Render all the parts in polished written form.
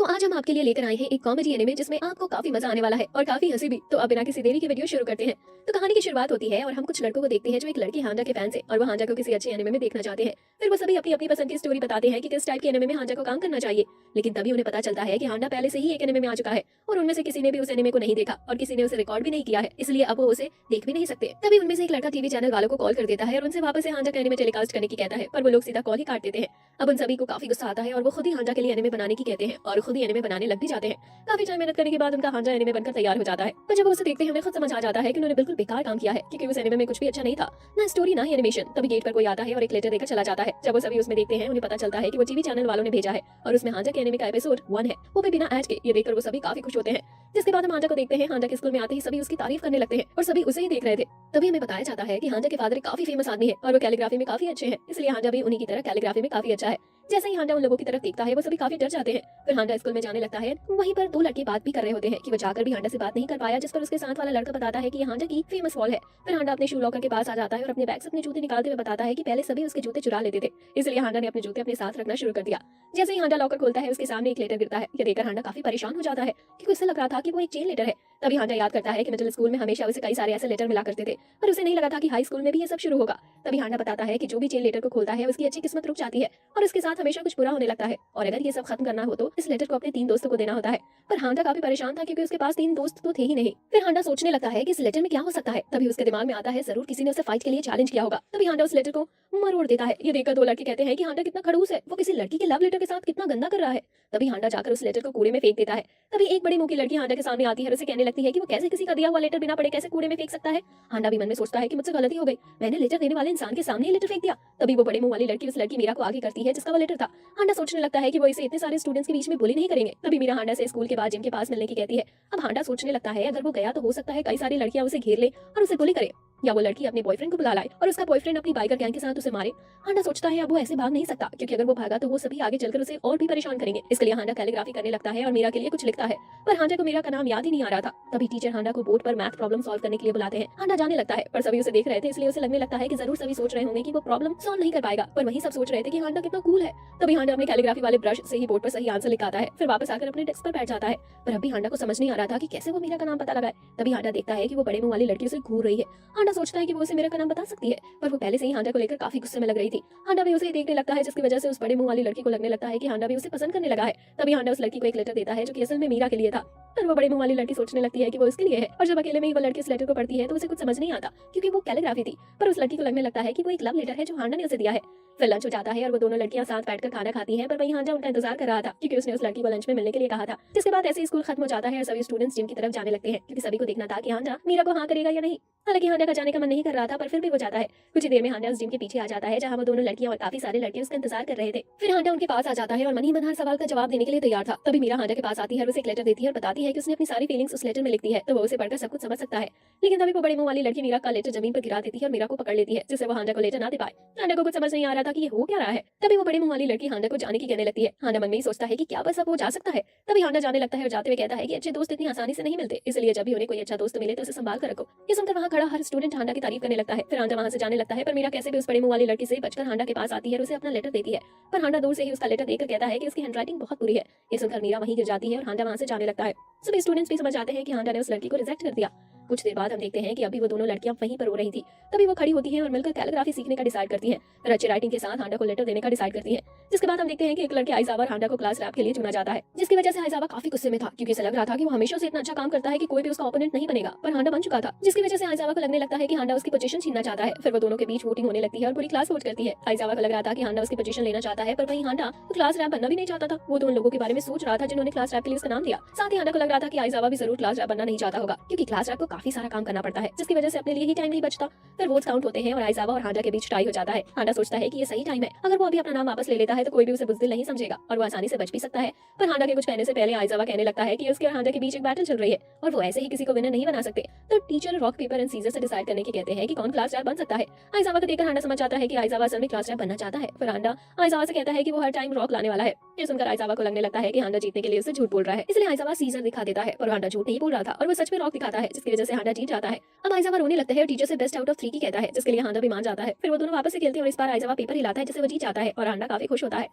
आज हम आपके लिए लेकर आए हैं एक कॉमेडी एनिमे जिसमें आपको काफी मजा आने वाला है और काफी हंसी भी। तो अब बिना किसी देरी के वीडियो शुरू करते हैं। तो कहानी की शुरुआत होती है और हम कुछ लड़कों को देखते हैं जो एक लड़की हांजा के फैन है और वो हांजा को किसी अच्छे एनिमे में देखना चाहते हैं। फिर वो सभी अपनी अपनी पसंद की स्टोरी बताते हैं कि किस टाइप के एनिमे में हांजा को काम करना चाहिए। लेकिन तभी उन्हें पता चलता है कि हांजा पहले से ही एक एनिमे में आ चुका है और उनमें से किसी ने भी उस एनिमे को नहीं देखा और किसी ने उसे रिकॉर्ड भी नहीं किया है, इसलिए अब वो उसे देख भी नहीं सकते। तभी उनमें से एक लड़का टीवी चैनल वालों को कॉल कर देता है और उनसे वापस से हांजा का एनिमे टेलीकास्ट करने की कहता है, पर वो लोग सीधा कॉल ही काट देते हैं। अब उन सभी को काफी गुस्सा आता है और वो खुद ही हांजा के लिए एनिमे बनाने की कहते हैं और खुद ही एनिमे बनाने लग भी जाते हैं। काफी टाइम मेहनत करने के बाद उनका हांजा एनिमे बनकर तैयार हो जाता है, पर जब वो उसे देखते हैं उन्हें खुद समझ आ जाता है कि उन्होंने बिल्कुल बेकार काम किया है, क्योंकि उस एनिमे में कुछ भी अच्छा नहीं था, ना स्टोरी ना ही एनिमेशन। तभी गेट पर कोई आता है और एक लेटर देकर चला जाता है। जब वो सभी उसमें देखते हैं उन्हें पता चलता है कि वो टीवी चैनल वालों ने भेजा है और उसमें हांजा के एनिमे का एपिसोड 1 है, वो भी बिना ऐड के। ये देखकर वो सभी काफी खुश होते हैं। जिसके बाद हम हांजा को देखते हैं। हांजा के स्कूल में आते ही सभी उसकी तारीफ करने लगते हैं और सभी उसे ही देख रहे थे। तभी हमें बताया जाता है कि हांजा के फादर काफी फेमस आदमी है और वो कैलीग्राफी में काफी अच्छे हैं, इसलिए हांजा भी उन्हीं की तरह कैलीग्राफी में काफी अच्छा है। जैसे ही हांजा उन लोगों की तरफ देखता है वो सभी काफी डर जाते हैं। फिर हांजा स्कूल में जाने लगता है। वहीं पर दो लड़के बात भी कर रहे होते हैं कि वो जाकर भी हांजा से बात नहीं कर पाया, जिस पर उसके साथ वाला लड़का बताता है कि ये हांजा की फेमस वॉल है। फिर हांजा अपने शू लॉकर के पास आ जाता है और अपने बैग से अपने जूते निकालते हुए बताता है कि पहले सभी उसके जूते चुरा लेते थे, इसलिए हांजा ने अपने जूते अपने साथ रखना शुरू कर दिया। जैसे ही हांजा लॉकर खोलता है उसके सामने एक लेटर गिरता है। ये देखकर हांजा काफी परेशान हो जाता है क्योंकि उसे लग रहा था कि वो एक चेन लेटर है। तभी हांजा याद करता है कि मिडिल स्कूल में हमेशा उसे कई सारे ऐसे लेटर मिला करते थे, पर उसे नहीं लगा था कि हाई स्कूल में भी ये सब शुरू होगा। तभी हांजा बताता है कि जो भी चेन लेटर को खोलता है उसकी अच्छी किस्मत रुक जाती है और उसके साथ हमेशा कुछ बुरा होने लगता है, और अगर ये सब खत्म करना हो तो इस लेटर को अपने 3 दोस्तों को देना होता है। पर हांजा काफी परेशान था क्योंकि उसके पास 3 दोस्त तो थे ही नहीं। फिर हांजा सोचने लगता है कि इस लेटर में क्या हो सकता है। तभी उसके दिमाग में आता है जरूर किसी ने उसे फाइट के लिए चैलेंज किया होगा। तभी हांजा उस लेटर को मरोड़ देता है। ये देखकर दो लड़के कहते हैं कि हांजा कितना खड़ूस है, वो किसी लड़की के लव लेटर के साथ कितना गंदा कर रहा है। तभी हांजा जाकर उस लेटर को कूड़े में फेंक देता है। तभी एक बड़ी मुंह की लड़की हांजा के सामने आती है और उसे कहने लगती है कि वो कैसे किसी का दिया हुआ लेटर बिना पढ़े कैसे कूड़े में फेंक सकता है। हांजा भी मन में सोचता है कि मुझसे गलती हो गई, मैंने लेटर देने वाले इंसान के सामने ही लेटर फेंक दिया। तभी वो बड़े मुंह वाली लड़की उस लड़की मीरा को आगे करती है जिसका वो लेटर था। हांजा सोचने लगता है कि वो इसे इतने सारे स्टूडेंट्स के बीच में बुली नहीं करेंगे। तभी मीरा हांजा से स्कूल के बाद जिम के पास मिलने की कहती है। अब हांजा सोचने लगता है अगर वो गया तो हो सकता है कई सारी लड़कियां उसे घेर ले और उसे बुली करे, या वो लड़की अपने बॉयफ्रेंड को बुला लाए और उसका बॉयफ्रेंड अपनी बाइकर गैंग के साथ उसे मारे। हांजा सोचता है अब वो ऐसे भाग नहीं सकता, क्योंकि अगर वो भागा तो वो सभी आगे चलकर उसे और भी परेशान करेंगे। इसके लिए हांजा कैलीग्राफी करने लगता है और मीरा के लिए कुछ लिखता है, पर हांजा को मीरा का नाम याद ही नहीं आ रहा था। तभी टीचर हांजा को बोर्ड पर मैथ प्रॉब्लम सॉल्व करने के लिए बुलाते हैं। हांजा जाने लगता है, पर सभी उसे देख रहे थे इसलिए उसे लगने लगता है कि जरूर सभी सोच रहे होंगे कि वो प्रॉब्लम सॉल्व नहीं कर पाएगा, पर वही सब सोच रहे थे कि हांजा कितना कूल है। तभी हांजा अपने कैलीग्राफी वाले ब्रश से ही बोर्ड पर सही आंसर लिखाता है, फिर वापस आकर अपने डेस्क पर बैठ जाता है। पर अभी हांजा को समझ नहीं आ रहा था कि कैसे वो मीरा का नाम पता लगाए। तभी हांजा देखता है कि वो बड़े मुंह वाली लड़की उसे घूर रही है। हांजा सोचता है कि वो उसे मीरा का नाम बता सकती है, पर वो पहले से ही हांजा को लेकर काफी गुस्से में लग रही थी। हांजा भी उसे देखने लगता है, जिसकी वजह से उस बड़े मुंह वाली लड़की को लगने लगता है कि हांजा भी उसे पसंद करने लगा है। तभी हांजा उस लड़की को एक लेटर देता है जो कि असल में मीरा के लिए था, पर वो बड़े मुंह वाली लड़की सोचने लगती है कि वो उसके लिए है। और जब अकेले में ही वो लड़की इस लेटर को पढ़ती है तो उसे कुछ समझ नहीं आता, क्योंकि वो कैलीग्राफी थी। पर उस लड़की को लगने लगता है कि वो एक लव लेटर है जो हांजा ने उसे दिया है। फिर लंच हो जाता है और वो दोनों लड़कियां साथ बैठकर खाना खाती हैं, पर वहीं हांजा उनका इंतजार कर रहा था क्योंकि उसने उस लड़की को लंच में मिलने के लिए कहा था। जिसके बाद ऐसे ही स्कूल खत्म हो जाता है और सभी स्टूडेंट्स जिम की तरफ जाने लगते हैं, क्योंकि सभी को देखना था कि हांजा मीरा को हाँ करेगा या नहीं। हालांकि हांजा का जाने का मन नहीं कर रहा था, पर फिर भी वो जाता है। कुछ ही देर में हांजा उस जिम के पीछे आ जाता है जहां वो दोनों लड़कियां और काफी सारे लड़के उसका इंतजार कर रहे थे। फिर हांजा उनके पास आ जाता है और मन ही मन हर सवाल का जवाब देने के लिए तैयार था। तभी मीरा हांजा के पास आती है और उसे एक लेटर देती है और बताती है कि उसने अपनी सारी फीलिंग्स उस लेटर में लिख दी है, तो वो उसे पढ़कर सब कुछ समझ सकता है। लेकिन तभी वो बड़े मुंह वाली लड़की मीरा का लेटर जमीन पर गिरा देती है और मीरा को पकड़ लेती है, जिससे वो हांजा को लेटर ना दे पाए। हांजा को कुछ समझ नहीं आ रहा था कि ये हो क्या रहा है। तभी वो बड़े मुंह वाली लड़की हांजा को जाने की कहने लगती है। हांजा मन में ही सोचता है कि क्या बस अब वो जा सकता है। तभी हांजा जाने लगता है और जाते हुए कहता है कि अच्छे दोस्त इतनी आसानी से नहीं मिलते, इसलिए जब भी उन्हें कोई अच्छा दोस्त मिले तो उसे संभाल कर रखो। ये सुनकर वहाँ खड़ा हर स्टूडेंट हांजा की तारीफ करने लगता है। फिर हांजा वहाँ से जाने लगता है, पर मीरा कैसे भी उस बड़े मुंह वाली लड़की से बचकर हांजा के पास आती है और उसे अपना लेटर देती है। पर हांजा दूर से ही उसका लेटर देखकर कहता है कि उसकी हैंडराइटिंग बहुत बुरी है। ये सुनकर मीरा वहीं गिर जाती है और हांजा वहाँ से जाने लगता है। सभी स्टूडेंट्स भी समझ जाते हैं कि हांजा ने उस लड़की को रिजेक्ट कर दिया। कुछ देर बाद हम देखते हैं कि अभी वो दोनों लड़कियां वहीं पर रो रही थी। तभी वो खड़ी होती हैं और मिलकर कैलीग्राफी सीखने का डिसाइड करती हैं। फिर अच्छी राइटिंग के साथ हांजा को लेटर देने का डिसाइड करती हैं। जिसके बाद हम देखते हैं कि एक लड़के आइजावा और हांजा को क्लास रैप के लिए चुना जाता है, जिसकी वजह से आइजावा काफी गुस्से में था क्योंकि उसे लग रहा था कि वो हमेशा से इतना अच्छा काम करता है कि कोई भी उसका ओपोनेंट नहीं बनेगा, पर हांजा बन चुका था, जिसकी वजह से आइजावा को लगने लगता है कि हांजा उसकी पोजीशन छीनना चाहता है। फिर वो दोनों के बीच वोटिंग होने लगती है और पूरी क्लास वोट करती है। आइजावा को लग रहा था कि हांजा उसकी पोजीशन लेना चाहता है, पर वहीं हांजा क्लास रैप बनना भी नहीं चाहता था। वो तो उन लोगों के बारे में सोच रहा था जिन्होंने क्लास रैप के लिए उसका नाम दिया। साथ ही हांजा को लग रहा था कि आइजावा भी जरूर क्लास रैप बनना नहीं चाहता होगा, क्योंकि क्लास रैप को काफी सारा काम करना पड़ता है, जिसकी वजह से अपने लिए ही टाइम नहीं बचता। फिर वोट्स काउंट होते हैं और आइजावा और हांजा के बीच टाई हो जाता है। हांजा सोचता है कि ये सही टाइम है, अगर वो अभी अपना नाम वापस ले लेता है तो कोई भी उसे बुज़दिल नहीं समझेगा और वो आसानी से बच भी सकता है। पर हांजा के कुछ कहने से पहले आइजावा कहने लगता है कि उसके और हांजा के बीच एक बैटल चल रही है और वो ऐसे ही किसी को विनर नहीं बना सकते। तो teacher rock paper and seizure से डिसाइड करने की कहते हैं कि कौन क्लास रैप बन सकता है। आइजावा को देखकर हांजा समझ जाता है कि आइजावा असल में क्लास रैप बनना चाहता है। फिर हांजा आइजावा से कहता है कि वो हर टाइम रॉक लाने वाला है। ये सुनकर आइजावा को लगने लगता है कि हांजा जीतने के लिए उसे झूठ बोल रहा है, इसलिए आइजावा सीजर दिखा देता है, पर हांजा झूठ नहीं बोल रहा था और वो सच में रॉक दिखाता है, जिसकी वजह से हांजा जीत जाता है। अब आइजावा रोने लगता है और टीचर से बेस्ट आउट ऑफ 3 की कहता है, जिसके लिए हांजा भी मान जाता है। फिर वो दोनों वापस से खेलते हैं और इस बार आइजावा पेपर हिलाता है जिससे वो जीत जाता है और हांजा काफी खुश होता है।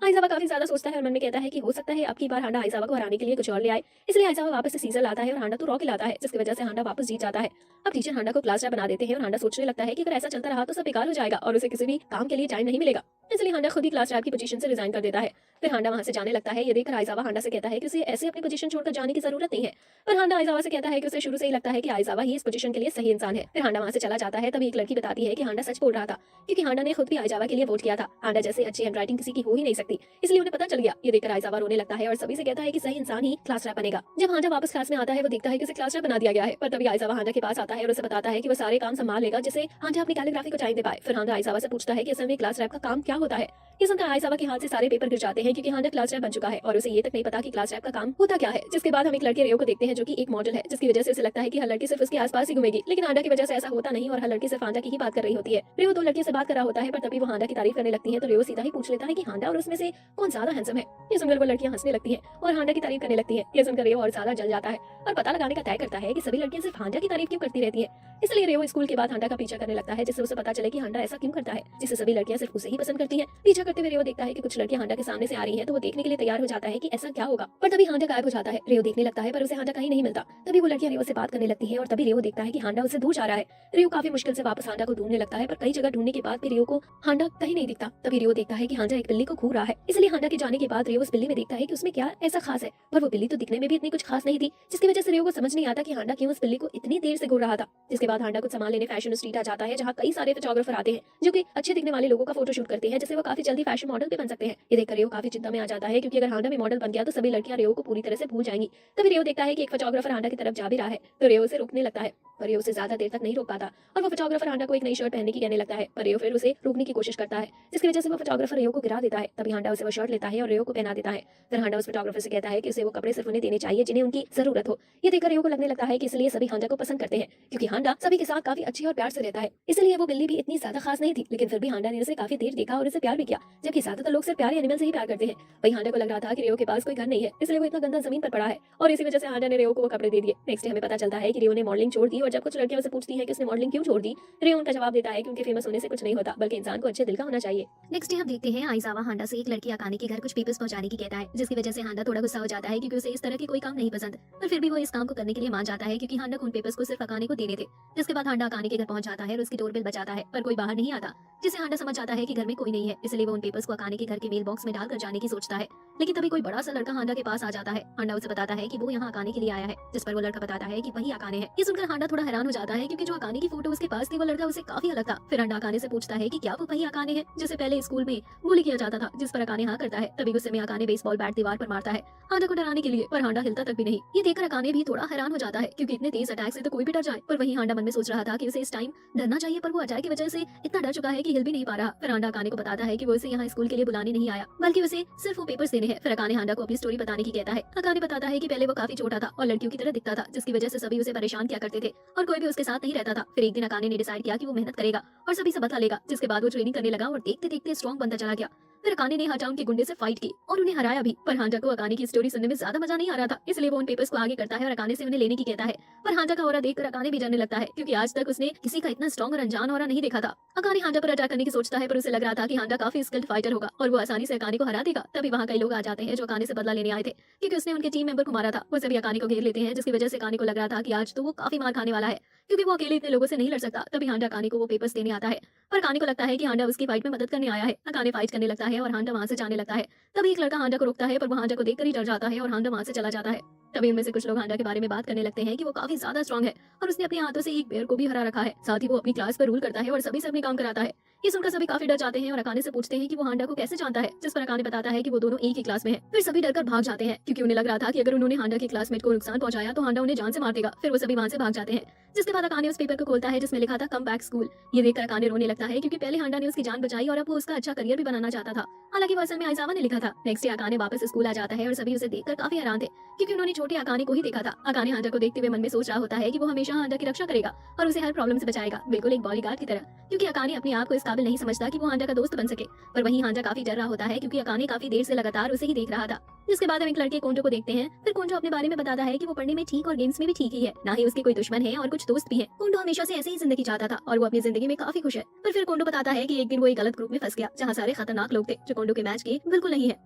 आइज़ावा काफी ज्यादा सोचता है और मन में कहता है कि हो सकता है अब की बार हांडा आइज़ावा को हराने के लिए कुछ और ले आए। इसलिए आइज़ावा वापस से सीजर लाता है और हांडा तो रॉ खिलाता है, जिसकी वजह से हांडा वापस जीत जाता है। अब टीचर हांडा को क्लास बना देते हैं और हांडा सोचने लगता है कि अगर ऐसा चलता रहा तो सब बेकार हो जाएगा और उसे किसी भी काम के लिए टाइम नहीं मिलेगा। इसलिए हांडा खुद ही क्लास की पोजीशन से रिजाइन कर देता है। फिर हांडा वहां से जाने लगता है। ये देखकर आइज़ावा हांडा से कहता है कि उसे ऐसे अपनी पोजीशन छोड़कर जाने की जरूरत नहीं है। पर हांडा आइज़ावा से कहता है कि उसे शुरू से ही लगता है कि आइज़ावा ही इस पोजीशन के लिए सही इंसान है। फिर हांडा वहां से चला जाता है। तभी एक लड़की बताती है कि हांडा सच बोल रहा था, क्योंकि हांडा ने खुद भी आइज़ावा के लिए वोट किया था। हांडा जैसे अच्छी हैंडराइटिंग किसी की हो ही नहीं सकती, इसलिए उन्हें पता चल गया। ये देखकर आइज़ावा रोने लगता है और सभी से कहता है कि सही इंसान ही क्लास रैप बनेगा। जब हांडा वापस क्लास में आता है, वो देखता है कि उसे क्लास रैप बना दिया गया है। पर तभी आइज़ावा हांडा के पास आता है और उसे बताता है कि वो सारे काम संभाल लेगा, जिससे हांडा अपनी कैलीग्राफी को टाइम दे पाए। फिर हांडा आइज़ावा से पूछता है कि असल में क्लास रैप का काम क्या होता है। ये सुनकर आइज़ावा के हाथ से सारे पेपर गिर जाते हैं, क्योंकि हांडा क्लास रैप बन चुका है और उसे ये तक नहीं पता कि क्लास रैप का काम होता क्या है। जिसके बाद हम एक लड़के रेयो को देखते हैं, जो कि एक मॉडल है, जिसकी वजह से उसे लगता है कि हर लड़की सिर्फ उसके आसपास ही घूमेगी। लेकिन हांडा की वजह से ऐसा होता नहीं और हर लड़की सिर्फ हांडा की ही बात कर रही होती है। रेयो दो लड़कियों से बात कर रहा होता है, पर तभी वो हांडा की तारीफ करने लगती है। तो रेयो सीधा ही पूछ लेता है कि हांडा और उसमें से कौन ज्यादा हैंडसम है। ये सुनकर वो लड़कियां हंसने लगती हैं और हांडा की तारीफ करने लगती हैं। ये सुनकर रेयो और ज्यादा जल जाता है और पता लगाने का तय करता है कि सभी लड़कियां सिर्फ हांडा की तारीफ क्यों करती रहती है। इसलिए रेयो स्कूल के बाद हांडा का पीछा करने लगता है, जिससे उसे पता चले कि हांडा ऐसा क्यों करता है, जिससे सभी लड़कियां सिर्फ उसे ही पसंद करती हैं। पीछा करते हुए रेयो देखता है कि कुछ लड़कियां हांडा के सामने से आ रही हैं, तो वो देखने के लिए तैयार हो जाता है कि ऐसा क्या होगा। पर तभी हांडा गायब हो जाता है। रेयो देखने लगता है पर उसे हांडा कहीं नहीं मिलता। तभी वो लड़कियां रेयो से बात करने लगती हैं और तभी रेयो देखता है कि हांडा उससे दूर जा रहा है। रेयो काफी मुश्किल से वापस हांडा को ढूंढने लगता है, पर कई जगह ढूंढने के बाद भी रेयो को हांडा कहीं नहीं दिखता। तभी रेयो देखता है कि हांडा एक बिल्ली को घूर रहा है। इसलिए हांडा के जाने के बाद रेयो उस बिल्ली में देखता है कि उसमें क्या ऐसा खास है, पर वो बिल्ली तो दिखने में भी इतनी कुछ खास नहीं थी, जिसकी वजह से रेयो को समझ नहीं आता कि हांडा क्यों उस बिल्ली को इतनी देर से घूर रहा था। जिसके बाद हांडा कुछ सामान लेने फैशन स्ट्रीट आ जाता है, जहाँ कई सारे फोटोग्राफर आते हैं, जो कि अच्छे दिखने वाले लोगों का फोटो शूट करते हैं, जिससे वो काफी जल्दी फैशन मॉडल भी बन सकते हैं। ये देखकर रेयो काफी चिंता में आ जाता है, क्योंकि अगर हांडा भी मॉडल बन गया तो सभी लड़कियां रेयो को पूरी तरह से भूल जाएंगी। तभी रेयो देखता है कि एक फोटोग्राफर हांडा की तरफ जा भी रहा है, तो रेयो उसे रोकने लगता है, पर रेयो उसे ज्यादा देर तक नहीं रोक पाता और वो फोटोग्राफर हांडा को एक नई शर्ट पहनने की कहने लगता है। पर रेयो फिर उसे रोकने की कोशिश करता है, जिसकी वजह से वो फोटोग्राफर रेयो को गिरा देता है। तभी हांडा उसे वो शर्ट लेता है और रेयो को पहना देता है। फिर हांडा उस फोटोग्राफर से कहता है कि उसे वो कपड़े सिर्फ उन्हें देने चाहिए जिन्हें उनकी जरूरत हो। ये देखकर रेयो को लगने लगता है कि इसलिए सभी हांडा को पसंद करते हैं, क्योंकि हांडा सभी के साथ काफी अच्छी और प्यार से रहता है। इसलिए वो बिल्ली भी इतनी ज्यादा खास नहीं थी, लेकिन फिर भी हांडा ने उसे काफी देर देखा और उसे प्यार भी किया, जबकि ज्यादातर लोग सिर्फ प्यारे एनिमल से ही प्यार करते हैं। वही हांडा को लग रहा था कि रेयो के पास कोई घर नहीं है, इसलिए वो इतना गंदा जमीन पर पड़ा है और इसी वजह से हांडा ने रेयो को वो कपड़े दे दिए। नेक्स्ट डे हमें पता चलता है कि रेयो ने मॉडलिंग छोड़ दी और जब कुछ लड़कियां उसे पूछती हैं कि उसने मॉडलिंग क्यों छोड़ दी, रेयो उनका जवाब देता है कि उनके फेमस होने से कुछ नहीं होता, बल्कि इंसान को अच्छे दिल का होना चाहिए। नेक्स्ट डे हम देखते हैं आइज़ावा हांडा से एक लड़की अकाने के घर कुछ पेपर्स पहुंचाने की कहता है, जिसकी वजह से हांडा थोड़ा गुस्सा हो जाता है, क्योंकि उसे इस तरह के कोई काम नहीं पसंद। पर फिर भी वो इस काम को करने के लिए मान जाता है, क्योंकि हांडा को उन पेपर्स को सिर्फ अकाने को देने थे। जिसके बाद हांडा अकाने के घर पहुंच जाता है और उसकी डोरबेल बजाता है, पर कोई बाहर नहीं आता, जिससे हांडा समझ जाता है कि घर में कोई नहीं है। इसलिए वो उन पेपर्स को अकाने के घर के मेल बॉक्स में डालकर जाने की सोचता है। लेकिन तभी कोई बड़ा सा लड़का हांडा के पास आ जाता है। हांडा उसे बताता है कि वो यहाँ अकाने के लिए आया है, जिस पर वो लड़का बताता है कि वही अकाने है। ये सुनकर हांडा थोड़ा हैरान हो जाता है, क्योंकि जो अकाने की फोटो उसके पास थी वो लड़का उसे काफी अलग था। फिर हांडा अकाने से पूछता है कि क्या वो वही अकाने है जिसे पहले स्कूल में बुली किया जाता था, जिस पर अकाने हाँ करता है। तभी गुस्से में अकाने बेसबॉल बैट दीवार पर मारता है हांडा को डराने के लिए, पर हांडा हिलता तक भी नहीं। ये देखकर अकाने भी थोड़ा हैरान हो जाता है, क्योंकि इतने तेज अटैक से तो कोई भी डर जाए। पर वही हांडा मन में सोच रहा था कि उसे इस टाइम डरना चाहिए, पर वो अटैक की वजह से इतना डर चुका है कि हिल भी नहीं पा रहा। फिर हांडा अकाने को बताता है कि वो उसे यहाँ स्कूल के लिए बुलाने नहीं आया, बल्कि उसे सिर्फ वो पेपर्स देने हैं। फिर अकाने हांडा को अपनी स्टोरी बताने की कहता है। अकाने बताता है कि पहले वो काफी छोटा था और लड़कियों की तरह दिखता था, जिसकी वजह से सभी उसे परेशान किया करते थे और कोई भी उसके साथ नहीं रहता था। फिर एक दिन अकाने ने डिसाइड किया कि वो मेहनत करेगा और सभी से बदला लेगा, जिसके बाद वो ट्रेनिंग करने लगा और देखते देखते स्ट्रॉन्ग बनता चला गया। फिर अकाने ने हटाउन के गुंडे से फाइट की और उन्हें हराया भी। पर हांडा को अकाने की स्टोरी सुनने में ज्यादा मजा नहीं आ रहा था, इसलिए वो उन पेपर्स को आगे करता है और अकाने से उन्हें लेने की कहता है। पर हांडा का ऑरा देखकर अकाने भी डरने लगता है, क्योंकि आज तक उसने किसी का इतना स्ट्रॉन्ग और अनजान ऑरा नहीं देखा था। अकाने हांडा पर अटैक करने की सोचता है, पर उसे लग रहा था कि हांडा काफी स्किल्ड फाइटर होगा और वो आसानी से अकाने को हरा देगा। तभी वहाँ कई लोग आ जाते हैं जो अकाने से बदला लेने आए थे, क्योंकि उसने उनके टीम मेंबर को मारा था। वो सभी अकाने को घेर लेते हैं, जिसकी वजह से अकाने को लग रहा था कि आज तो वो काफी मार खाने वाला है, क्योंकि वो अकेले इतने लोगों से नहीं लड़ सकता। तभी हांडा अकाने को वो पेपर्स देने आता है, पर अकाने को लगता है कि हांडा उसकी फाइट में मदद करने आया है। अकाने फाइट करने लगता है और हांडा वहाँ से जाने लगता है। तभी एक लड़का हांडा को रोकता है, पर वो हांडा को देखकर ही डर जाता है और हांडा वहाँ से चला जाता है। तभी उनमें से कुछ लोग हांडा के बारे में बात करने लगते हैं कि वो काफी ज्यादा स्ट्रॉन्ग है और उसने अपने हाथों से एक बेर को भी हरा रखा है। साथ ही वो अपनी क्लास पर रूल करता है और सभी से अपने काम कराता है। ये सुनकर सभी काफी डर जाते हैं और अकाने से पूछते हैं कि वो हांडा को कैसे जानता है, जिस पर अकाने बताता है कि वो दोनों एक ही क्लास में हैं। फिर सभी डरकर भाग जाते हैं, क्योंकि उन्हें लग रहा था कि अगर उन्होंने हांडा के क्लासमेट को नुकसान पहुंचाया तो हांडा उन्हें जान से मार देगा। फिर वो सभी वहां से भाग जाते हैं, जिसके बाद अकाने उस पेपर को खोलता है जिसमें लिखा था कम बैक स्कूल। ये देखकर अकाने रोने लगता है, क्योंकि पहले हांडा ने उसकी जान बचाई और अब वो उसका अच्छा करियर भी बनाना चाहता था। हालांकि वो असल में आइज़ावा ने लिखा था। नेक्स्ट डे अकाने वापस स्कूल आ जाता है और सभी उसे देखकर काफी हैरान थे, क्योंकि उन्होंने छोटे अकाने को ही देखा था। अकाने हांडा को देखते हुए मन में सोच रहा होता है कि वो हमेशा हांडा की रक्षा करेगा और उसे हर प्रॉब्लम से बचाएगा, बिल्कुल एक बॉडीगार्ड की तरह, क्योंकि अकाने अपने आप को इस काबिल नहीं समझता कि वो हांडा का दोस्त बन सके। पर वहीं हांडा काफी डर रहा होता है, क्योंकि अकाने काफी देर से लगातार उसे ही देख रहा था। जिसके बाद हम एक लड़के कोंडो को देखते हैं। फिर कोंडो अपने बारे में बताता है कि वो पढ़ने में ठीक और गेम्स में भी ठीक ही है, ना ही उसके कोई दुश्मन है और कुछ दोस्त भी है। कोंडो हमेशा से ऐसे ही जिंदगी चाहता था और वो अपनी जिंदगी में काफी खुश है। पर फिर कोंडो बताता है कि एक दिन वो एक गलत ग्रुप में फंस गया जहाँ सारे खतरनाक लोग थे जो कोंडो के मैच के बिल्कुल नहीं है।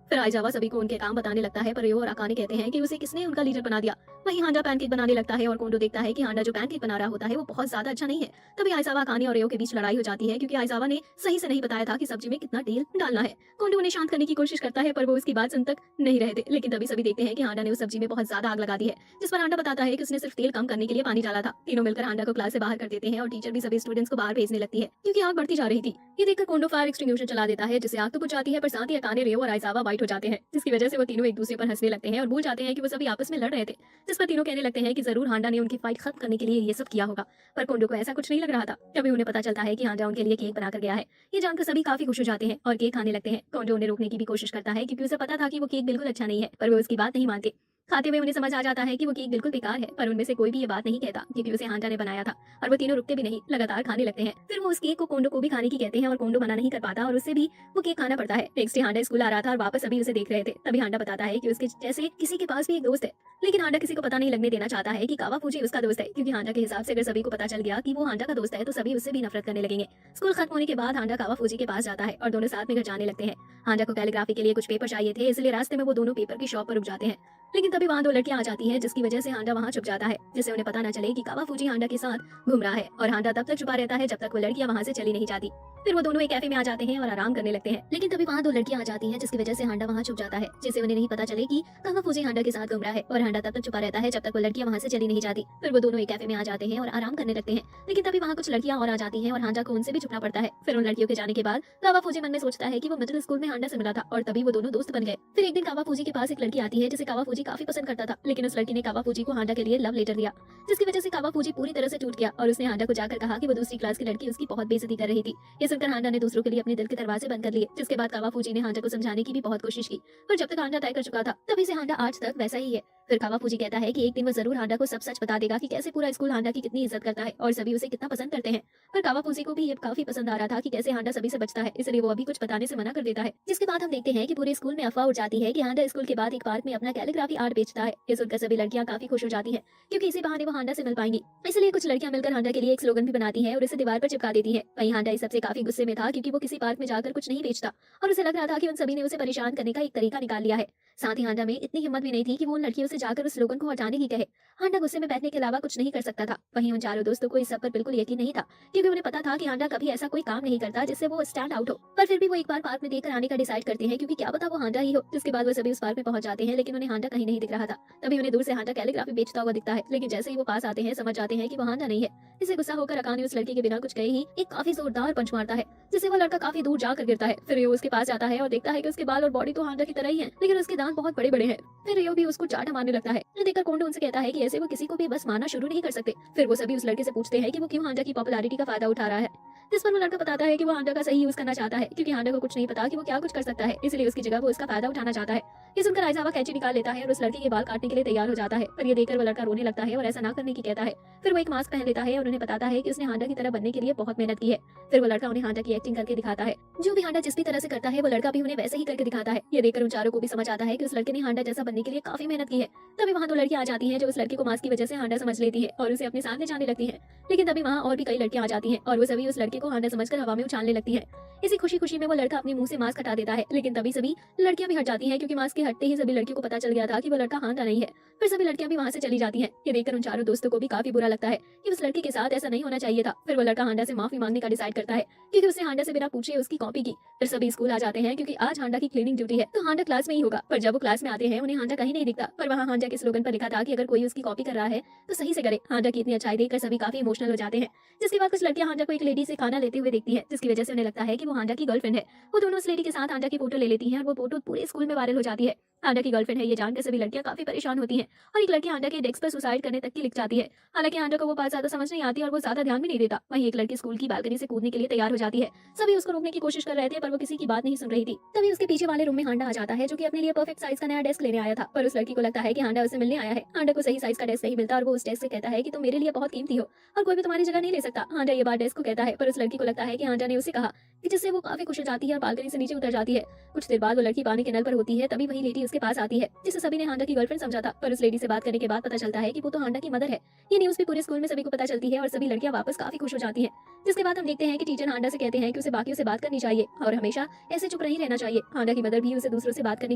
फिर आइजावा सभी को उनके काम बताने लगता है, पर रियो और अकाने कहते हैं कि उसे किसने उनका लीडर बना दिया। वहीं हांडा पैनकेक बनाने लगता है और कोंडो देखता है कि हांडा जो पैनकेक बना रहा होता है वो बहुत ज्यादा अच्छा नहीं है। तभी आइजावा, अकाने और रियो के बीच लड़ाई हो जाती है क्योंकि आइजावा ने सही से नहीं बताया था कि सब्जी में कितना तेल डालना है। कोंडो उन्हें शांत करने की कोशिश करता है पर वो उसकी बात सुन तक नहीं रहे थे। लेकिन तभी सभी देखते हैं कि हांडा ने उस सब्जी में बहुत ज्यादा आग लगा दी है, जिस पर हांडा बताता है कि उसने सिर्फ तेल कम करने के लिए पानी डाला था। तीनों मिलकर हांडा को क्लास से बाहर कर देते हैं और टीचर भी सभी स्टूडेंट्स को बाहर भेजने लगती है क्योंकि आग बढ़ती जा रही थी। ये देखकर कोंडो फायर एक्सटिंग्विशर चला देता है जिससे आग तो बुझ जाती है, पर साथ ही अकाने, रियो और आइजावा वाइट हो जाते हैं, जिसकी वजह से वो तीनों एक दूसरे पर हंसने लगते हैं और भूल जाते हैं कि वो सभी आपस में लड़ रहे थे। जिस पर तीनों कहने लगते हैं कि जरूर हांडा ने उनकी फाइट खत्म करने के लिए ये सब किया होगा। पर कोंडो को ऐसा कुछ नहीं लग रहा था। तभी उन्हें पता चलता है कि हांडा उनके लिए केक बनाकर गया है। ये जानकर सभी काफी खुश हो जाते हैं और केक खाने लगते हैं। कोंडो उन्हें रोकने की भी कोशिश करता है क्योंकि उसे पता था कि वो केक बिल्कुल अच्छा नहीं है, पर वो उसकी बात नहीं मानते। खाते हुए उन्हें समझ आ जाता है कि वो केक बिल्कुल बेकार है, पर उनमें से कोई भी ये बात नहीं कहता क्योंकि उसे हांडा ने बनाया था। और वो तीनों रुकते भी नहीं, लगातार खाने लगते हैं। फिर वो उस केक को कोंडो को भी खाने की कहते हैं और कोंडो मना नहीं कर पाता और उससे भी वो केक खाना पड़ता है। नेक्स्ट डे हांडा स्कूल आ रहा था और वापस सभी उसे देख रहे थे। तभी हांडा बताता है कि उसके जैसे किसी के पास भी एक दोस्त है, लेकिन हांडा किसी को पता नहीं लगने देना चाहता है कि कावाफूजी उसका दोस्त है, क्योंकि हांडा के हिसाब से अगर सभी को पता चल गया कि वो हांडा का दोस्त है तो सभी उससे भी नफरत करने लगेंगे। स्कूल खत्म होने के बाद हांडा कावाफूजी के पास जाता है और दोनों साथ में घर जाने लगते हैं। हांडा को कैलीग्राफी के लिए कुछ पेपर चाहिए थे, इसलिए रास्ते में वो दोनों पेपर की शॉप पर रुक जाते हैं। लेकिन तभी वहाँ दो लड़कियां आ जाती हैं जिसकी वजह से हांडा वहाँ छुप जाता है, जिससे उन्हें पता न चले कि कावाफूजी हांडा के साथ घूम रहा है। और हांडा तब तक छुपा रहता है जब तक वो लड़कियां वहाँ से चली नहीं जाती। फिर वो दोनों एक कैफे में आ जाते हैं और आराम करने लगते हैं। लेकिन तभी वहाँ दो लड़कियां आ जाती हैं जिसकी वजह से हांडा वहाँ छुप जाता है, जिससे उन्हें नहीं पता चले कि कावाफूजी हांडा के साथ घूम रहा है। और हांडा तब तक छुपा रहता है जब तक वो लड़कियां वहाँ से चली नहीं जाती। फिर वो दोनों एक कैफे में आ जाते हैं और आराम करने लगते हैं। लेकिन तभी वहाँ कुछ लड़कियां और आ जाती हैं और हांडा को उनसे भी छुपना पड़ता है। फिर उन लड़कियों के जाने के बाद कावाफूजी मन में सोचता है कि वो मिडिल स्कूल में हांडा से मिला था और तभी वो दोनों दोस्त बन गए। फिर एक दिन कावाफूजी के पास एक लड़की आती है जिसे कावाफूजी काफी पसंद करता था, लेकिन उस लड़की ने कावाफूजी को हांडा के लिए लव लेटर दिया, जिसकी वजह से कावाफूजी पूरी तरह से टूट गया और उसने हांडा को जाकर कहा कि वो दूसरी क्लास की लड़की उसकी बहुत बेइज्जती कर रही थी। ये सुनकर हांडा ने दूसरों के लिए अपने दिल के दरवाजे बंद कर लिए। जिसके बाद कावाफूजी ने हांडा को समझाने की भी बहुत कोशिश की, पर जब तक हांडा तय कर चुका था तभी से हांडा आज तक वैसा ही है। फिर कावाफूजी कहता है कि एक दिन वो जरूर हांडा को सब सच बता देगा कि कैसे पूरा स्कूल हांडा की कितनी इज्जत करता है और सभी उसे कितना पसंद करते हैं। पर कावाफूजी को भी ये काफी पसंद आ रहा था कि कैसे हांडा सभी से बचता है, इसलिए वो अभी कुछ बताने से मना कर देता है। जिसके बाद हम देखते हैं कि पूरे स्कूल में अफवाह उड़ जाती है कि हांडा स्कूल के बाद एक पार्क में अपना कैलीग्राफी आर्ट बेचता है। ये सुनकर सभी लड़कियां काफी खुश हो जाती है क्योंकि इसी बहाने वो हांडा से मिल पाएंगी। इसलिए कुछ लड़कियां मिलकर हांडा के लिए एक स्लोगन भी बनाती है और इसे दीवार पर चिपका देती है। वहीं हांडा इस सबसे काफी गुस्से में था क्योंकि वो किसी पार्क में जाकर कुछ नहीं बेचता और उसे लग रहा था कि उन सभी ने उसे परेशान करने का एक तरीका निकाल लिया है। साथ ही हांडा में इतनी हिम्मत भी नहीं थी कि वो उन लड़कियों से जाकर उस स्लोगन को हटाने की कहे। हांडा गुस्से में बैठने के अलावा कुछ नहीं कर सकता था। वहीं उन चारों दोस्तों को इस सब पर बिल्कुल यकीन नहीं था क्योंकि उन्हें पता था कि हांडा कभी ऐसा कोई काम नहीं करता जिससे वो स्टैंड आउट हो। पर फिर भी वो एक बार पार्क में देखकर आने का डिसाइड करते हैं क्योंकि क्या पता वो हांडा ही हो। जिसके बाद वो सभी उस पार्क में पहुंच जाते हैं, लेकिन उन्हें हांडा कहीं नहीं दिख रहा था। तभी उन्हें दूर से हांडा कैलीग्राफी बेचता हुआ दिखता है, लेकिन जैसे ही वो पास आते हैं समझ जाते हैं कि वो हांडा नहीं है। इसे गुस्सा होकर अकाने उस लड़की के बिना कुछ कहे ही एक काफी जोरदार पंच मारता है, जिससे वो लड़का काफी दूर जाकर गिरता है। फिर रियो उसके पास जाता है और देखता है कि उसके बाल और बॉडी तो हांडा की तरह ही है, लेकिन उसके दांत बहुत बड़े बड़े हैं। फिर रियो भी उसको चाटा मारने लगता है। देखकर कोंडो उनसे कहता है कि ऐसे वो किसी को भी बस मारना शुरू नहीं कर सकते। फिर वो सभी उस लड़के से पूछते हैं कि वो क्यों हांडा की पॉपुलैरिटी का फायदा उठा रहा है, जिस पर वो लड़का बताता है कि वो हांडा का सही यूज करना चाहता है क्योंकि हांडा को कुछ नहीं पता कि वो क्या कुछ कर सकता है, इसलिए उसकी जगह वो इसका फायदा उठाना चाहता है। ये सुनकर आइजावा कैंची निकाल लेता है और उस लड़के के बाल काटने के लिए तैयार हो जाता है, पर ये देखकर वो लड़का रोने लगता है और ऐसा ना करने की कहता है। फिर वो एक मास्क पहन लेता है और उन्हें बताता है कि उसने हांडा की तरह बनने के लिए बहुत मेहनत की है। फिर वो लड़का उन्हें हांडा की एक्टिंग करके दिखाता है। जो भी हांडा जिस भी तरह से करता है वो लड़का भी उन्हें वैसे ही करके दिखाता है। ये देखकर उन चारों को भी समझ आता है कि उस लड़के ने हांडा जैसा बनने के लिए काफी मेहनत की है। तभी वहाँ दो लड़कियां आ जाती हैं जो उस लड़के को मास्क की वजह से हांडा समझ लेती है और उसे अपने साथ ले जाने लगती है। लेकिन तभी वहाँ और भी कई लड़कियां आ जाती हैं और वो सभी उस लड़के को हांडा समझकर हवा में उछालने लगती है। इसी खुशी खुशी में वो लड़का अपने मुंह से मास्क हटा देता है, लेकिन तभी सभी लड़कियां भी हट जाती हैं क्योंकि मास्क के हटते ही सभी लड़कियों को पता चल गया था कि वो लड़का हांडा नहीं है। फिर सभी लड़कियां भी वहाँ से चली जाती हैं। ये देखकर उन चारों दोस्तों को भी काफी बुरा लगता है कि उस लड़के के साथ ऐसा नहीं होना चाहिए था। फिर वो लड़का हांडा से माफी मांगने का डिसाइड करता है क्योंकि उसने हांडा से बिना पूछे उसकी कॉपी की। फिर सभी स्कूल आ जाते हैं क्योंकि आज हांडा की क्लीनिंग ड्यूटी है, तो हांडा क्लास में ही होगा। पर जब वो क्लास में आते हैं उन्हें हांडा कहीं नहीं दिखता, पर वहाँ हांडा के स्लोगन पर लिखा था कि अगर कोई उसकी कॉपी कर रहा है तो सही से करे। हांडा की इतनी अच्छाई देखकर सभी काफी इमोशनल हो जाते हैं। जिसके बाद कुछ लड़कियां हांडा को एक लेडी से खाना लेते हुए देखती है, जिसकी वजह से उन्हें लगता है कि वो हांडा की गर्लफ्रेंड है। वो दोनों उस लेडी के साथ हांडा की फोटो ले लेती हैं और वो फोटो पूरे स्कूल में वायरल हो जाती है। हांडा की गर्लफ्रेंड है ये जानकर सभी लड़कियां काफी परेशान होती हैं और एक लड़की हांडा के डेस्क पर सुसाइड करने तक की लिख जाती है। हालांकि हांडा को वो बात ज्यादा समझ नहीं आती और वो ज्यादा ध्यान भी नहीं देता। वहीं एक लड़की स्कूल की बालकनी से कूदने के लिए तैयार हो जाती है। सभी उसको रोकने की कोशिश कर रहे थे पर वो किसी की बात नहीं सुन रही थी। तभी उसके पीछे वाले रूम में हांडा आ जाता है जो कि अपने लिए परफेक्ट साइज का नया डेस्क लेने आया था, पर उस लड़की को लगता है कि हांडा उसे मिलने आया है। हांडा को सही साइज का डेस्क नहीं मिलता और वो उस डेस्क से कहता है कि तुम मेरे लिए बहुत कीमती हो और कोई भी तुम्हारी जगह नहीं ले सकता। हांडा ये बात डेस्क को कहता है, पर उस लड़की को लगता है कि हांडा ने उसे कहा, जिससे वो काफी खुश हो जाती है और बालकनी से नीचे उतर जाती है। कुछ देर बाद वो लड़की पानी के नल पर होती है, तभी वही लेडी उसके पास आती है, जिसे सभी ने हांडा की गर्लफ्रेंड समझा था, पर उस लेडी से बात करने के बाद पता चलता है कि वो तो हांडा की मदर है। ये न्यूज़ भी पूरे स्कूल में सभी को पता चलती है और सभी लड़कियां वापस काफी खुश हो जाती हैं। जिसके बाद हम देखते हैं कि टीचर हांडा से कहते हैं कि उसे बाकियों से बात करनी चाहिए और हमेशा ऐसे चुप नहीं रहना चाहिए। हांडा की मदर भी उसे दूसरों से बात करने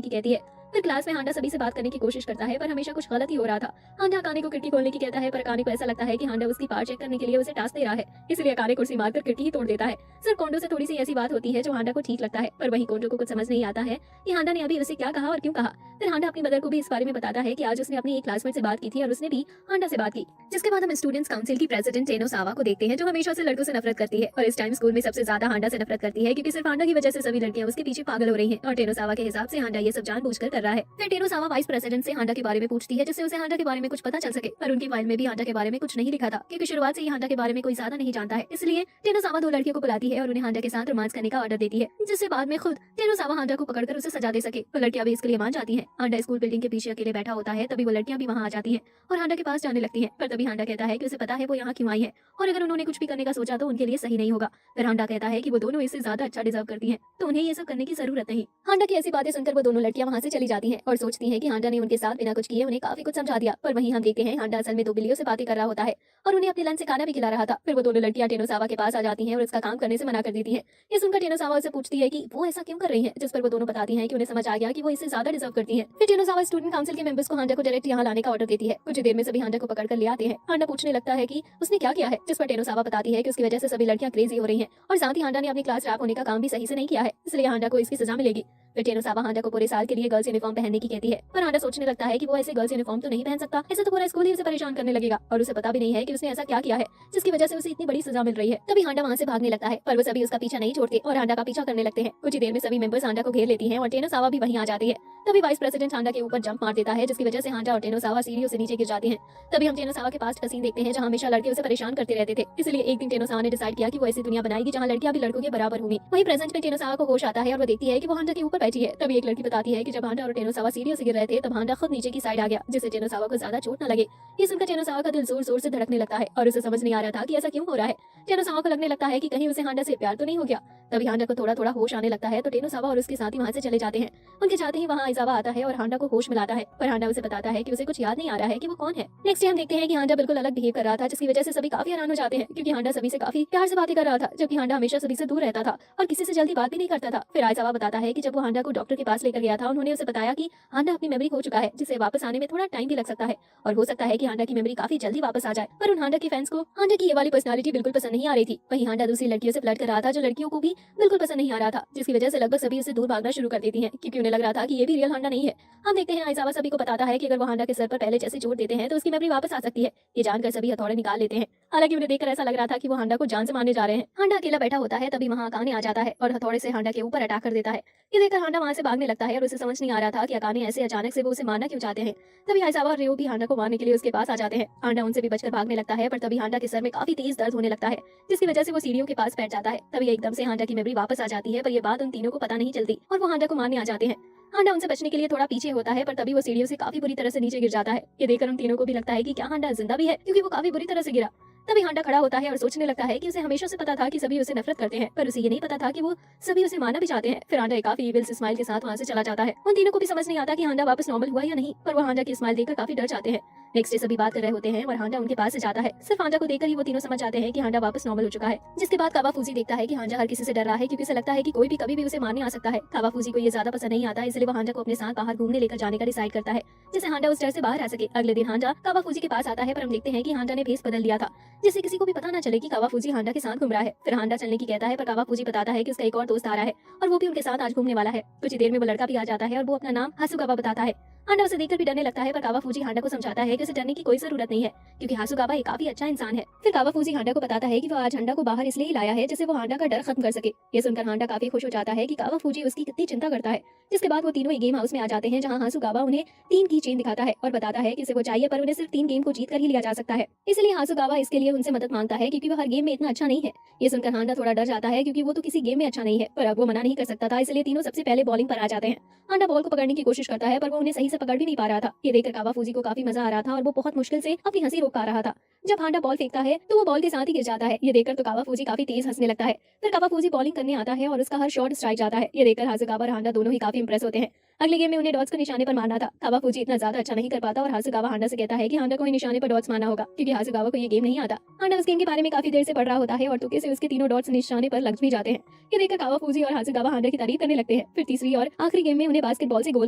की कहती है। फिर क्लास में हांडा सभी से बात करने की कोशिश करता है, पर हमेशा कुछ गलत ही हो रहा था। हांडा अकाने को खिड़की खोलने की कहता है, पर अकाने को ऐसा लगता है कि हांडा उसकी पार चेक करने के लिए उसे टास्क दे रहा है, इसलिए अकाने कुर्सी मारकर खिड़की ही तोड़ देता है। सिर्फ कोंडो से थोड़ी सी ऐसी बात होती है जो हांडा को ठीक लगता है, पर वहीं कोंडो को कुछ समझ नहीं आता है कि हांडा ने अभी उसे क्या कहा और क्यों कहा। फिर हांडा अपनी मदर को भी इस बारे में बताता है कि आज उसने अपनी एक क्लासमेट से बात की थी और उसने भी हांडा से बात की। जिसके बाद हम स्टूडेंट्स काउंसिल की प्रेसिडेंट टेनोसावा को देखते हैं, जो हमेशा से लड़कों से नफरत करती है और इस टाइम स्कूल में सबसे ज्यादा हांडा से नफरत करती है, क्योंकि सिर्फ हांडा की वजह से सभी लड़कियां उसके पीछे पागल हो रही हैं और टेनोसावा के हिसाब से हांडा ये सब जानबूझकर कर रहा है। फिर टेनोसावा वाइस प्रेसिडेंट से हांडा के बारे में पूछती है, जिससे उसे हांडा के बारे में कुछ पता चल सके, पर उनकी फाइल में भी हांडा के बारे में कुछ नहीं लिखा था, क्योंकि शुरुआत से ही हांडा के बारे में कोई ज्यादा नहीं जानता है। इसलिए टेनोसावा दो लड़कियों को बुलाती है और उन्हें हांडा के साथ रोमांस करने का ऑर्डर देती है, जिससे बाद में खुद टेनोसावा हांडा को पकड़कर उसे सजा दे सके। तो लड़कियां भी इसके लिए मान जाती हैं। हांडा स्कूल बिल्डिंग के पीछे अकेले बैठा होता है, तभी वो लड़कियां भी वहां आ जाती हैं और हांडा के पास जाने लगती हैं। पर तभी हांडा कहता है कि उसे पता है वो यहाँ क्यों आई है और अगर उन्होंने कुछ भी करने का सोचा तो उनके लिए सही नहीं होगा। फिर हांडा कहता है कि वो दोनों इससे ज्यादा अच्छा डिजर्व करती हैं, तो उन्हें ये सब करने की जरूरत नहीं। हांडा की ऐसी बातें सुनकर वो दोनों लड़कियां वहां से चली जाती हैं और सोचती हैं कि हांडा ने उनके साथ बिना कुछ किए उन्हें काफी कुछ समझा दिया। पर वहीं हम देखते हैं हांडा असल में दो बिल्लियों से बातें कर रहा होता है और उन्हें अपने लंच से खाना भी खिला रहा था। फिर वो दोनों लड़कियां टेनोसावा के पास आ जाती हैं और उसका काम करने से मना कर देती हैं। ये सुनकर टेनोसावा उससे पूछती है कि वो ऐसा क्यों कर रही है, जिस पर वो दोनों बताती हैं कि उन्हें समझ आ गया कि वो इससे ज्यादा डिजर्व करती हैं। फिर टेनोसावा स्टूडेंट काउंसिल के मेंबर्स को हांडा को डायरेक्ट यहाँ लाने का ऑर्डर देती है। कुछ देर में सभी हांडा को पकड़कर ले आते हैं। हांडा पूछने लगता है कि उसने क्या किया है, जिस पर टेनोसावा बताती है कि उसकी वजह से सभी लड़कियां क्रेजी हो रही हैं और साथ ही हांडा ने अपनी क्लास रैप होने का काम भी सही से नहीं किया है, इसलिए हांडा को इसकी सजा मिलेगी। फिर टेनोसावा हांडा को पूरे साल के लिए गर्ल्स यूनिफॉर्म पहनने की कहती है, पर हांडा सोचने लगता है कि वो ऐसे गर्ल्स यूनिफॉर्म तो नहीं पहन सकता, ऐसे तो पूरा स्कूल ही उसे परेशान करने लगेगा और उसे पता भी नहीं है कि उसने ऐसा क्या किया है जिसकी वजह से उसे इतनी बड़ी सजा मिल रही है। तभी हांडा वहां से भागने लगता है, पर वो सभी उसका पीछा नहीं छोड़ते और हांडा का पीछा करने लगते हैं। कुछ ही देर में सभी मेंबर्स हांडा को घेर लेती हैं और टेनोसावा भी वहीं आ जाती है। तभी वाइस प्रेसिडेंट हांडा के ऊपर जंप मार देता है, जिसकी वजह से हांडा और टेनोसावा सीढ़ियों से नीचे गिर जाते हैं। तभी हम टेनोसावा के पास का सीन देखते हैं, जहां हमेशा लड़के उसे परेशान करते रहते थे। इसलिए एक दिन टेनोसावा ने डिसाइड किया कि वो ऐसी दुनिया बनाएगी जहां लड़कियां भी लड़कों के बराबर होंगी। वहीं प्रेजेंट में टेनोसावा को होश आता है और वो देखती है कि वो हांडा के ऊपर बैठी है। तभी एक लड़की बताती है कि जब हांडा और टेनोसावा सीढ़ियों से गिर रहे थे तब हांडा खुद नीचे की साइड आ गया, जिससे टेनोसावा को ज्यादा चोट न लगे। ये सुनकर टेनोसावा का दिल जोर जोर से धड़कने लगता है और उसे समझ नहीं आ रहा था कि ऐसा क्यों हो रहा है। टेनोसावा को लगने लगता है कि कहीं उसे हांडा से प्यार तो नहीं हो गया। तभी हांडा को थोड़ा थोड़ा होश आने लगता है, तो टेनोसावा और उसके साथी वहां से चले जाते हैं। उनके जाते ही वहां आइजावा आता है और हांडा को होश मिलाता है, पर हांडा उसे बताता है कि उसे कुछ याद नहीं आ रहा है कि वो कौन है। नेक्स्ट डे हम देखते हैं कि हांडा बिल्कुल अलग बिहेव कर रहा था, जिसकी वजह से सभी काफी हैरान हो जाते हैं, क्योंकि हांडा सभी से काफी प्यार से बातें कर रहा था, जबकि हांडा हमेशा सभी से दूर रहता था और किसी से जल्दी बात भी नहीं करता था। फिर आइजावा बताता है कि जब वो हांडा को डॉक्टर के पास लेकर गया था, उन्होंने उसे बताया कि हांडा अपनी मेमोरी खो चुका है, जिसे वापस आने में थोड़ा टाइम भी लग सकता है और हो सकता है कि हांडा की मेमोरी काफी जल्दी वापस आ जाए। पर उन हांडा के फैंस को हांडा की ये वाली पर्सनालिटी बिल्कुल पसंद नहीं आ रही थी। वहीं हांडा दूसरी लड़कियों से फ्लर्ट कर रहा था, जो लड़कियों को भी बिल्कुल पसंद नहीं आ रहा था, जिसकी वजह से लगभग सभी उसे दूर भागना शुरू कर देती हैं, क्योंकि उन्हें लग रहा था कि ये भी रियल हांडा नहीं है। हम देखते हैं आइजावा सभी को बताता है कि अगर वो हांडा के सर पर पहले जैसे चोट देते हैं तो उसकी मेमोरी वापस आ सकती है। ये जानकर सभी हथौड़े निकाल लेते हैं। हालांकि उन्हें देखकर ऐसा लग रहा था कि वो हांडा को जान से मारने जा रहे हैं। हांडा अकेला बैठा होता है, तभी वहां अकाने आ जाता है और हथौड़े से हांडा के ऊपर अटैक कर देता है। ये देखकर हांडा वहां से भागने लगता है और उसे समझ नहीं आ रहा था कि अकाने ऐसे अचानक से वो उसे मारना क्यों चाहते हैं। तभी आइजावा और रेओ भी हांडा को मारने के लिए उसके पास आ जाते हैं। हांडा उनसे भी बचकर भागने लगता है, पर तभी हांडा के सर में काफी तेज दर्द होने लगता है, जिसकी वजह से वो सीढ़ियों के पास बैठ जाता है। तभी एकदम से हांडा की मेमोरी वापस आ जाती है, पर ये बात उन तीनों को पता नहीं चलती और वो हांडा को मारने आ जाते हैं। हांडा उनसे बचने के लिए थोड़ा पीछे होता है, पर तभी वो सीढ़ियों से काफी बुरी तरह से नीचे गिर जाता है। ये देखकर उन तीनों को भी लगता है कि क्या हांडा जिंदा भी है, क्योंकि वो काफी बुरी तरह से गिरा। तभी हांडा खड़ा होता है और सोचने लगता है कि उसे हमेशा से पता था कि सभी उसे नफरत करते हैं, पर उसे ये नहीं पता था कि वो सभी उसे मारना भी चाहते हैं। फिर हांडा एक काफी इविल स्माइल के साथ वहां से चला जाता है। उन तीनों को भी समझ नहीं आता कि हांडा वापस नॉर्मल हुआ या नहीं, पर वो हांडा की स्माइल देखकर काफी डर जाते हैं। नेक्स्ट डे सभी बात कर रहे होते हैं और हांडा उनके पास से जाता है। सिर्फ हांडा को देखकर ही वो तीनों समझ जाते हैं कि हांडा वापस नॉर्मल हो चुका है। जिसके बाद कावाफूजी देखता है कि हांडा हर किसी से डर रहा है, क्योंकि उसे लगता है कि कोई भी कभी भी उसे मारने आ सकता है। कावाफूजी को ये ज्यादा पसंद नहीं आता, इसलिए वो हांडा को अपने साथ बाहर घूमने लेकर जाने का डिसाइड करता है, जिससे हांडा उस डर से बाहर आ सके। अगले दिन हांडा कावाफूजी के पास आता है, पर हम देखते हैं कि हांडा ने भेस बदल लिया था, जिससे किसी को भी पता न चले कि कावाफूजी हांडा के साथ घूम रहा है। फिर हांडा चलने की कहता है, पर कावाफूजी बताता है कि उसका एक और दोस्त आ रहा है और वो भी उनके साथ आज घूमने वाला है। कुछ ही देर में वो लड़का भी आ जाता है और वो अपना नाम हासुगावा बताता है। हांडा उसे देखकर भी डरने लगता है, पर कावाफूजी हांडा को समझाता है कि उसे डरने की कोई जरूरत नहीं है, क्योंकि हासुगावा एक काफी अच्छा इंसान है। फिर कावाफूजी हांडा को बताता है कि वो आज हांडा को बाहर इसलिए ही लाया है जिससे वो हांडा का डर खत्म कर सके। ये सुनकर हांडा काफी खुश हो जाता है कि कावाफूजी उसकी कितनी चिंता करता है। जिसके बाद वो तीनों एक गेम हाउस में आ जाते हैं, जहाँ हासुगावा उन्हें 3 की चेन दिखाता है और बताता है कि इसे वो चाहिए, पर उन्हें सिर्फ 3 गेम को जीत कर ही लिया जा सकता है। इसलिए हासुगावा इसके लिए उनसे मदद मांगता है, क्योंकि वो हर गेम में इतना अच्छा नहीं है। ये सुनकर हांडा थोड़ा डर जाता है, क्योंकि वो तो किसी गेम में अच्छा नहीं है, पर अब वो मना नहीं कर सकता था, इसलिए तीनों सबसे पहले बॉलिंग पर आ जाते हैं। हांडा बॉल को पकड़ने की कोशिश करता है, पर वो उन्हें सही से पकड़ भी नहीं पा रहा था। ये देखकर कावाफूजी को काफी मजा आ रहा था और वो बहुत मुश्किल से अपनी हंसी रोक पा रहा था। जब हांडा बॉल फेंकता है तो वो बॉल के साथ ही गिर जाता है। ये देखकर तो कावाफूजी काफी तेज हंसने लगता है। फिर कावाफूजी बॉलिंग करने आता है और उसका हर शॉट स्ट्राइक जाता है। ये देखकर हासुगावा और हांडा दोनों ही काफी इंप्रेस होते हैं। अगले गेम में उन्हें डॉट्स को निशाने पर मारना था। कावा फूजी इतना ज्यादा अच्छा नहीं कर पाता और हासुगावा हांडा से कहता है कि हांडा को ही निशाने पर डॉट्स मारना होगा क्योंकि हासुगावा को ये गेम नहीं आता। हांडा उस गेम के बारे में काफी देर से पढ़ रहा होता है और तुक्के से उसके तीनों डॉट्स निशाने पर लग भी जाते हैं। ये देखकर कावा फूजी और हासुगावा हांडा की तारीफ करने लगते हैं। फिर तीसरी और आखिरी गेम में उन्हें बास्केटबॉल से गोल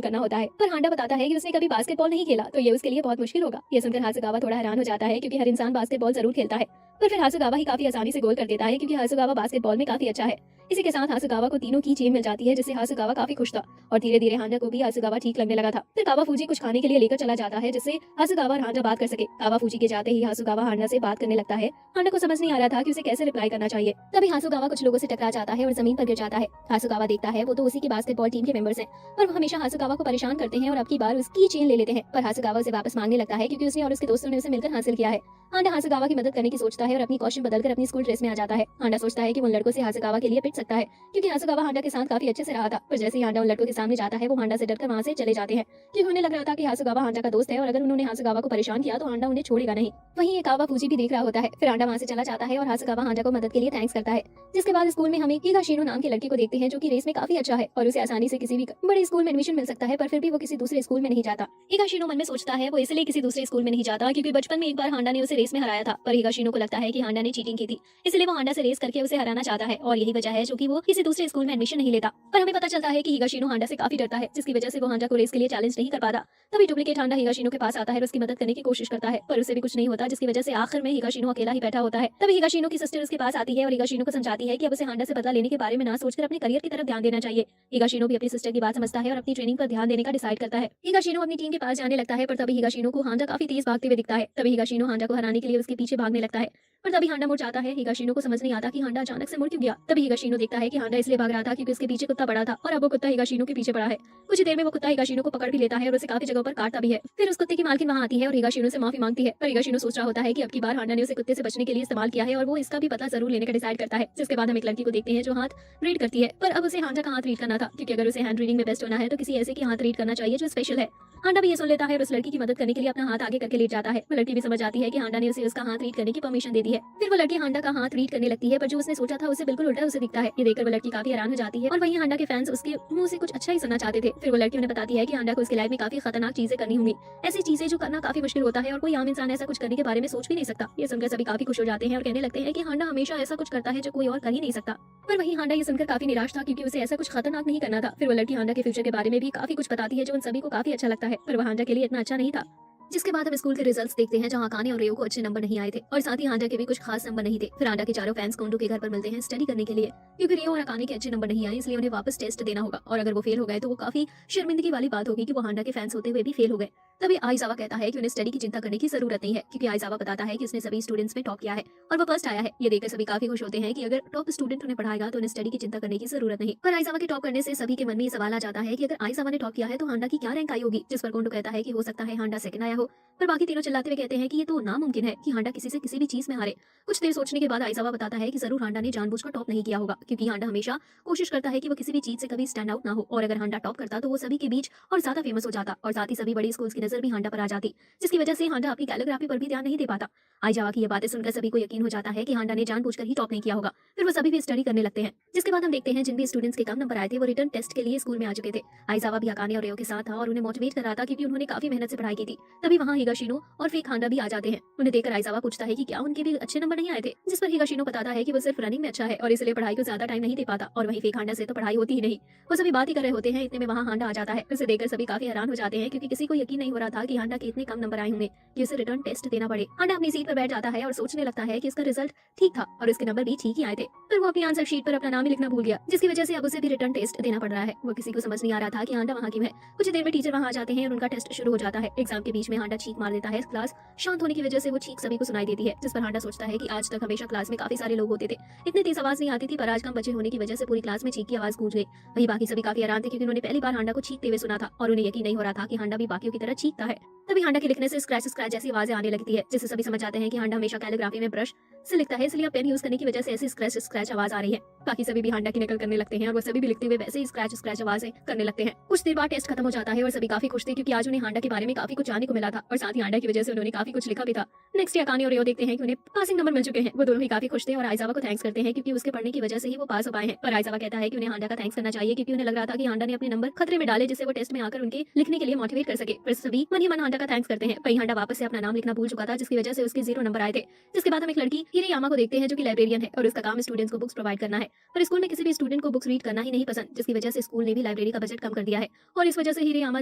करना होता है, पर हांडा बताता है कि उसने कभी बास्केटबॉल नहीं खेला तो ये उसके लिए बहुत मुश्किल होगा। ये सुनकर हासुगावा थोड़ा हैरान हो जाता है क्योंकि हर इंसान बास्केटबॉल जरूर खेलता है, पर फिर हासुगावा ही काफी आसानी से गोल कर देता है क्योंकि हासुगावा बास्केटबॉल में काफी अच्छा है। इसी के साथ हासुगावा को तीनों की चेन मिल जाती है जिससे हासुगावा काफी खुश था और धीरे धीरे हांडा को भी हासुगावा ठीक लगने लगा था। फिर कावा फूजी कुछ खाने के लिए लेकर चला जाता है जिससे हासुगावा और हांडा बात कर सके। कावा फूजी के जाते ही हासुगावा हांडा से बात करने लगता है। हांडा को समझ नहीं आ रहा था कि उसे कैसे रिप्लाई करना चाहिए। तभी हासुगावा कुछ लोगों से टकरा जाता है और जमीन पर गिर जाता है। हासुगावा देखता है वो तो उसी की बास्केटबॉल टीम के मेंबर्स हैं, पर वो हमेशा हासुगावा को परेशान करते हैं और अब की बार उसकी चेन ले लेते हैं, पर हासुगावा उसे वापस मांगने लगता है क्योंकि उसने और उसके दोस्तों ने उसे मिलकर हासिल किया है। हांडा हासुगावा की मदद करने की सोचता है और अपनी कॉस्ट्यूम बदलकर अपनी स्कूल ड्रेस में आ जाता है। हांडा सोचता है कि उन लड़कों से हासुगावा के लिए पिट सकता है क्योंकि हासुगावा हांडा के साथ काफी अच्छे से रहा था, पर जैसे ही हांडा उन लड़कों के सामने जाता है वो हांडा से डरकर वहां से चले जाते हैं क्योंकि उन्हें लग रहा था कि हासुगावा हांडा का दोस्त है और अगर उन्होंने हासुगावा को परेशान किया तो हांडा उन्हें छोड़ेगा नहीं। वहीं एक कावा फूजी भी देख रहा होता है। फिर हांडा वहां से चला जाता है और हासुगावा हांडा को मदद के लिए थैंक्स करता है। जिसके बाद स्कूल में हमें हिगाशिनो नाम के लड़के को देखते हैं जो कि रेस में काफी अच्छा है और उसे आसानी से किसी भी बड़े स्कूल में एडमिशन मिल सकता है, पर फिर भी वो किसी दूसरे स्कूल में नहीं जाता। हिगाशिनो मन में सोचता है वो इसलिए किसी दूसरे स्कूल में नहीं जाता क्योंकि बचपन में एक बार हांडा ने उसे रेस में हराया था, पर हिगाशिनो को लगता है कि हांडा ने चीटिंग की थी, इसलिए वो हांडा से रेस करके उसे हराना चाहता है और यही वजह है जो कि वो किसी दूसरे स्कूल में एडमिशन नहीं लेता। पर हमें पता चलता है कि हिगाशिनो हांडा से काफी डरता है जिसकी वजह से वो हांडा को रेस के लिए चैलेंज नहीं कर पाता। तभी डुप्लीकेट हांडा हिगाशिनो के पास आता है और उसकी मदद करने की कोशिश करता है, पर उसे भी कुछ नहीं होता जिसकी वजह से आखिर में हिगाशिनो अकेला ही बैठा होता है। तभी हिगाशिनो की सिस्टर उसके पास आती है और हिगाशिनो को समझाती है कि अब उसे हांडा से बदला लेने के बारे में ना सोचकर अपने करियर की तरफ ध्यान देना चाहिए। हिगाशिनो भी अपनी सिस्टर की बात समझता है और अपनी ट्रेनिंग पर ध्यान देने का डिसाइड करता है। हिगाशिनो अपनी टीम के पास जाने लगता है, पर तभी हिगाशिनो को हांडा काफी तेज भागते हुए दिखता है। तभी हिगाशिनो हांडा को हराने के लिए उसके पीछे भागने लगता है, पर तभी हांडा मुड़ जाता है। हिगाशिनो को समझ नहीं आता कि हांडा अचानक से मुड़ क्यों गया। तभी हिगाशिनो देखता है कि हांडा इसलिए भाग रहा था क्योंकि उसके पीछे कुत्ता पड़ा था और अब वो कुत्ता हिगाशिनो के पीछे पड़ा है। कुछ ही देर में वो कुत्ता हिगाशिनो को पकड़ भी लेता है और उसे काफी जगहों पर काटता भी है। फिर उस कुत्ते की मालकिन वहां आती है और हिगाशिनो से माफी मांगती है, पर हिगाशिनो सोच रहा होता है कि अब की बार हांडा ने उसे कुत्ते से बचने के लिए इस्तेमाल किया है और वो इसका भी बदला जरूर लेने का डिसाइड करता है। जिसके बाद हम एक लड़की को देखते हैं जो हाथ रीड करती है, पर अब उसे हांडा का हाथ रीड करना था क्योंकि अगर उसे हैंड रीडिंग में बेस्ट होना है तो किसी ऐसे की हाथ रीड करना चाहिए जो स्पेशल है। हांडा भी ये सुन लेता है और उस लड़की की मदद करने के लिए अपना हाथ आगे करके लेट जाता है। वो लड़की भी समझ आती है कि हांडा ने उसे उसका हाथ रीड करने की परमिशन दे दी है। फिर वो लड़की हांडा का हाथ रीड करने लगती है, पर जो उसने सोचा था उससे बिल्कुल उल्टा उसे दिखता है। ये देखकर वो लड़की काफी हैरान हो जाती है और वहीं हांडा के फैंस उसके मुंह से कुछ अच्छा ही सुनना चाहते थे। फिर वो लड़की उन्हें बताती है कि हांडा को उसकी लाइफ में काफी खतरनाक चीजें करनी होंगी, ऐसी चीजें जो करना काफी मुश्किल होता है और कोई आम इंसान ऐसा कुछ करने के बारे में सोच भी नहीं सकता। ये सुनकर सभी काफी खुश हो जाते हैं और कहने लगते हैं कि हांडा हमेशा ऐसा कुछ करता है जो कोई और कर ही नहीं सकता। पर वहीं हांडा ये सुनकर काफी निराश था क्योंकि उसे ऐसा कुछ खतरनाक नहीं करना था। फिर वो लड़की हांडा के फ्यूचर के बारे में भी काफी कुछ बताती है जो उन सभी को काफी अच्छा लगता है, पर वो हांडा के लिए इतना अच्छा नहीं था। जिसके बाद हम स्कूल के रिजल्ट्स देखते हैं जहां काने और रेयो को अच्छे नंबर नहीं आए थे और साथ ही हांडा के भी कुछ खास नंबर नहीं थे। फिर हांडा के चारों फैंस कोंडो के घर पर मिलते हैं स्टडी करने के लिए क्योंकि रियो और अकाने के अच्छे नंबर नहीं आए, इसलिए उन्हें वापस टेस्ट देना होगा और अगर वो फेल हो गए तो वो काफी शर्मिंदगी वाली बात होगी कि वो हांडा के फैंस होते हुए भी फेल हो गए। तभी आइजावा कहता है कि उन्हें स्टडी की चिंता करने की जरूरत नहीं है क्योंकि आइजावा बताता है कि उसने सभी स्टूडेंट्स में टॉप किया है और वो फर्स्ट आया है। ये देखकर सभी काफी खुश होते हैं कि अगर टॉप स्टूडेंट उन्हें पढ़ाएगा तो उन्हें स्टडी की चिंता करने की जरूरत नहीं। पर आइजावा के टॉप करने से सभी के मन में ये सवाल आ जाता है कि अगर आइजावा ने टॉप किया है तो हांडा की क्या रैंक आई होगी, जिस पर कोंडो कहता है कि हो सकता है हांडा सेकंड आया हो, पर बाकी तीनों चिल्लाते हुए कहते हैं कि ये तो नामुमकिन है कि हांडा किसी से किसी भी चीज में हारे। कुछ देर सोचने के बाद आइजावा बताता है कि जरूर हांडा ने जानबूझकर टॉप नहीं किया होगा क्योंकि हांडा हमेशा कोशिश करता है कि वो किसी भी चीज से कभी स्टैंड आउट ना हो और अगर हांडा टॉप करता तो वो सभी के बीच और ज्यादा फेमस हो जाता और साथ ही सभी बड़ी स्कूल्स की नजर भी हांडा पर आ जाती, जिसकी वजह से हांडा अपनी कैलीग्राफी पर भी ध्यान नहीं दे पाता। आइजावा की ये बातें सुनकर सभी को यकीन हो जाता है कि हांडा ने जानबूझकर ही टॉप नहीं किया होगा। फिर वो सभी भी स्टडी करने लगते हैं। जिसके बाद हम देखते हैं जिन भी स्टूडेंट्स के कम नंबर आए थे वो रिटर्न टेस्ट के लिए स्कूल में आ चुके थे। आइजावा भी अकाने और रेयो के साथ था और उन्हें मोटिवेट कर रहा था क्योंकि उन्होंने काफी मेहनत से पढ़ाई की थी। तभी वहाँ हिगाशिनो और फेक हांडा भी आ जाते हैं। उन्हें देखकर आइजावा पूछता है कि क्या उनके भी अच्छे नंबर नहीं आए थे, जिस पर हिगाशिनो बताता है कि वो सिर्फ रनिंग में अच्छा है और इसलिए पढ़ाई को ज्यादा टाइम नहीं दे पाता और वहीं फेक हांडा से तो पढ़ाई होती ही नहीं। वो सभी बात ही कर रहे होते हैं, इतने में वहाँ हांडा आ जाता है। उसे देखकर सभी काफी हैरान हो जाते हैं क्योंकि किसी को यकीन नहीं हो रहा था कि हांडा के इतने कम नंबर आए होंगे कि उसे रिटर्न टेस्ट देना पड़े। हांडा अपनी सीट पर बैठ जाता है और सोचने लगता है कि इसका रिजल्ट ठीक था और इसके नंबर भी ठीक ही आए थे, पर वो अपनी आंसर शीट पर अपना नाम ही लिखना भूल गया, जिसकी वजह से अब उसे भी रिटर्न टेस्ट देना पड़ रहा है। वो किसी को समझ नहीं आ रहा था कि हांडा वहाँ क्यों है। कुछ देर में टीचर वहाँ आ जाते हैं और उनका टेस्ट शुरू हो जाता है। एग्जाम के बीच में हांडा चीख मार देता है। क्लास शांत होने की वजह से वो चीख सभी को सुनाई देती है, जिस पर हांडा सोचता है कि आज तक हमेशा क्लास में काफी सारे लोग होते थे, इतनी तेज आवाज नहीं आती थी, पर आज कम बचे होने की वजह से पूरी क्लास में चीख की आवाज गूंज गई। वहीं बाकी सभी काफी हैरान थे क्योंकि उन्होंने पहली बार हांडा को चीखते हुए सुना था और उन्हें यकीन नहीं हो रहा था कि हांडा भी बाकियों की तरह चीखता है। तभी हांडा के लिखने से स्क्रैच स्क्रैच जैसी आवाजें आने लगती है, जिससे सभी समझ जाते हैं कि हांडा हमेशा कैलीग्राफी में ब्रश से लिखता है, इसलिए पेन यूज करने की वजह से ऐसी स्क्रैच स्क्रैच आवाज आ रही है। बाकी सभी भी हांडा की नकल करने लगते हैं और वो सभी भी लिखते हुए वैसे ही स्क्रैच स्क्रैच आवाजें करने लगते हैं। कुछ देर बाद टेस्ट खत्म हो जाता है और सभी काफी खुश थे क्योंकि आज उन्हें हांडा के बारे में काफी कुछ जानने को मिला था और साथ ही हांडा की वजह से उन्होंने काफी कुछ लिखा भी था। नेक्स्ट डे अकाने और रियो देखते हैं कि उन्हें पासिंग नंबर मिल चुके हैं। वो दोनों ही काफी खुश थे और आइजावा को थैंक्स करते हैं क्योंकि उसके पढ़ने की वजह से ही वो पास हो पाए हैं। पर आइजावा कहता है कि उन्हें हांडा का थैंक्स करना चाहिए क्योंकि उन्हें लग रहा था कि हांडा ने अपने नंबर खतरे में डाले जिससे वो टेस्ट में आकर उनके लिखने के लिए मोटिवेट कर सके। पर सभी मन ही मन हांडा का थैंक्स करते हैं। वही हांडा वापस से अपना नाम लिखना भूल चुका था जिसकी वजह से उसके 0 नंबर आए थे। जिसके बाद हम एक लड़की हिरेयामा को देखते हैं जो कि लाइब्रेरियन है और उसका काम स्टूडेंट्स को बुक्स प्रोवाइड करना है। पर स्कूल में किसी भी स्टूडेंट को बुक्स रीड करना ही नहीं पसंद, जिसकी वजह से स्कूल ने भी लाइब्रेरी का बजट कम कर दिया है और इस वजह से हिरेयामा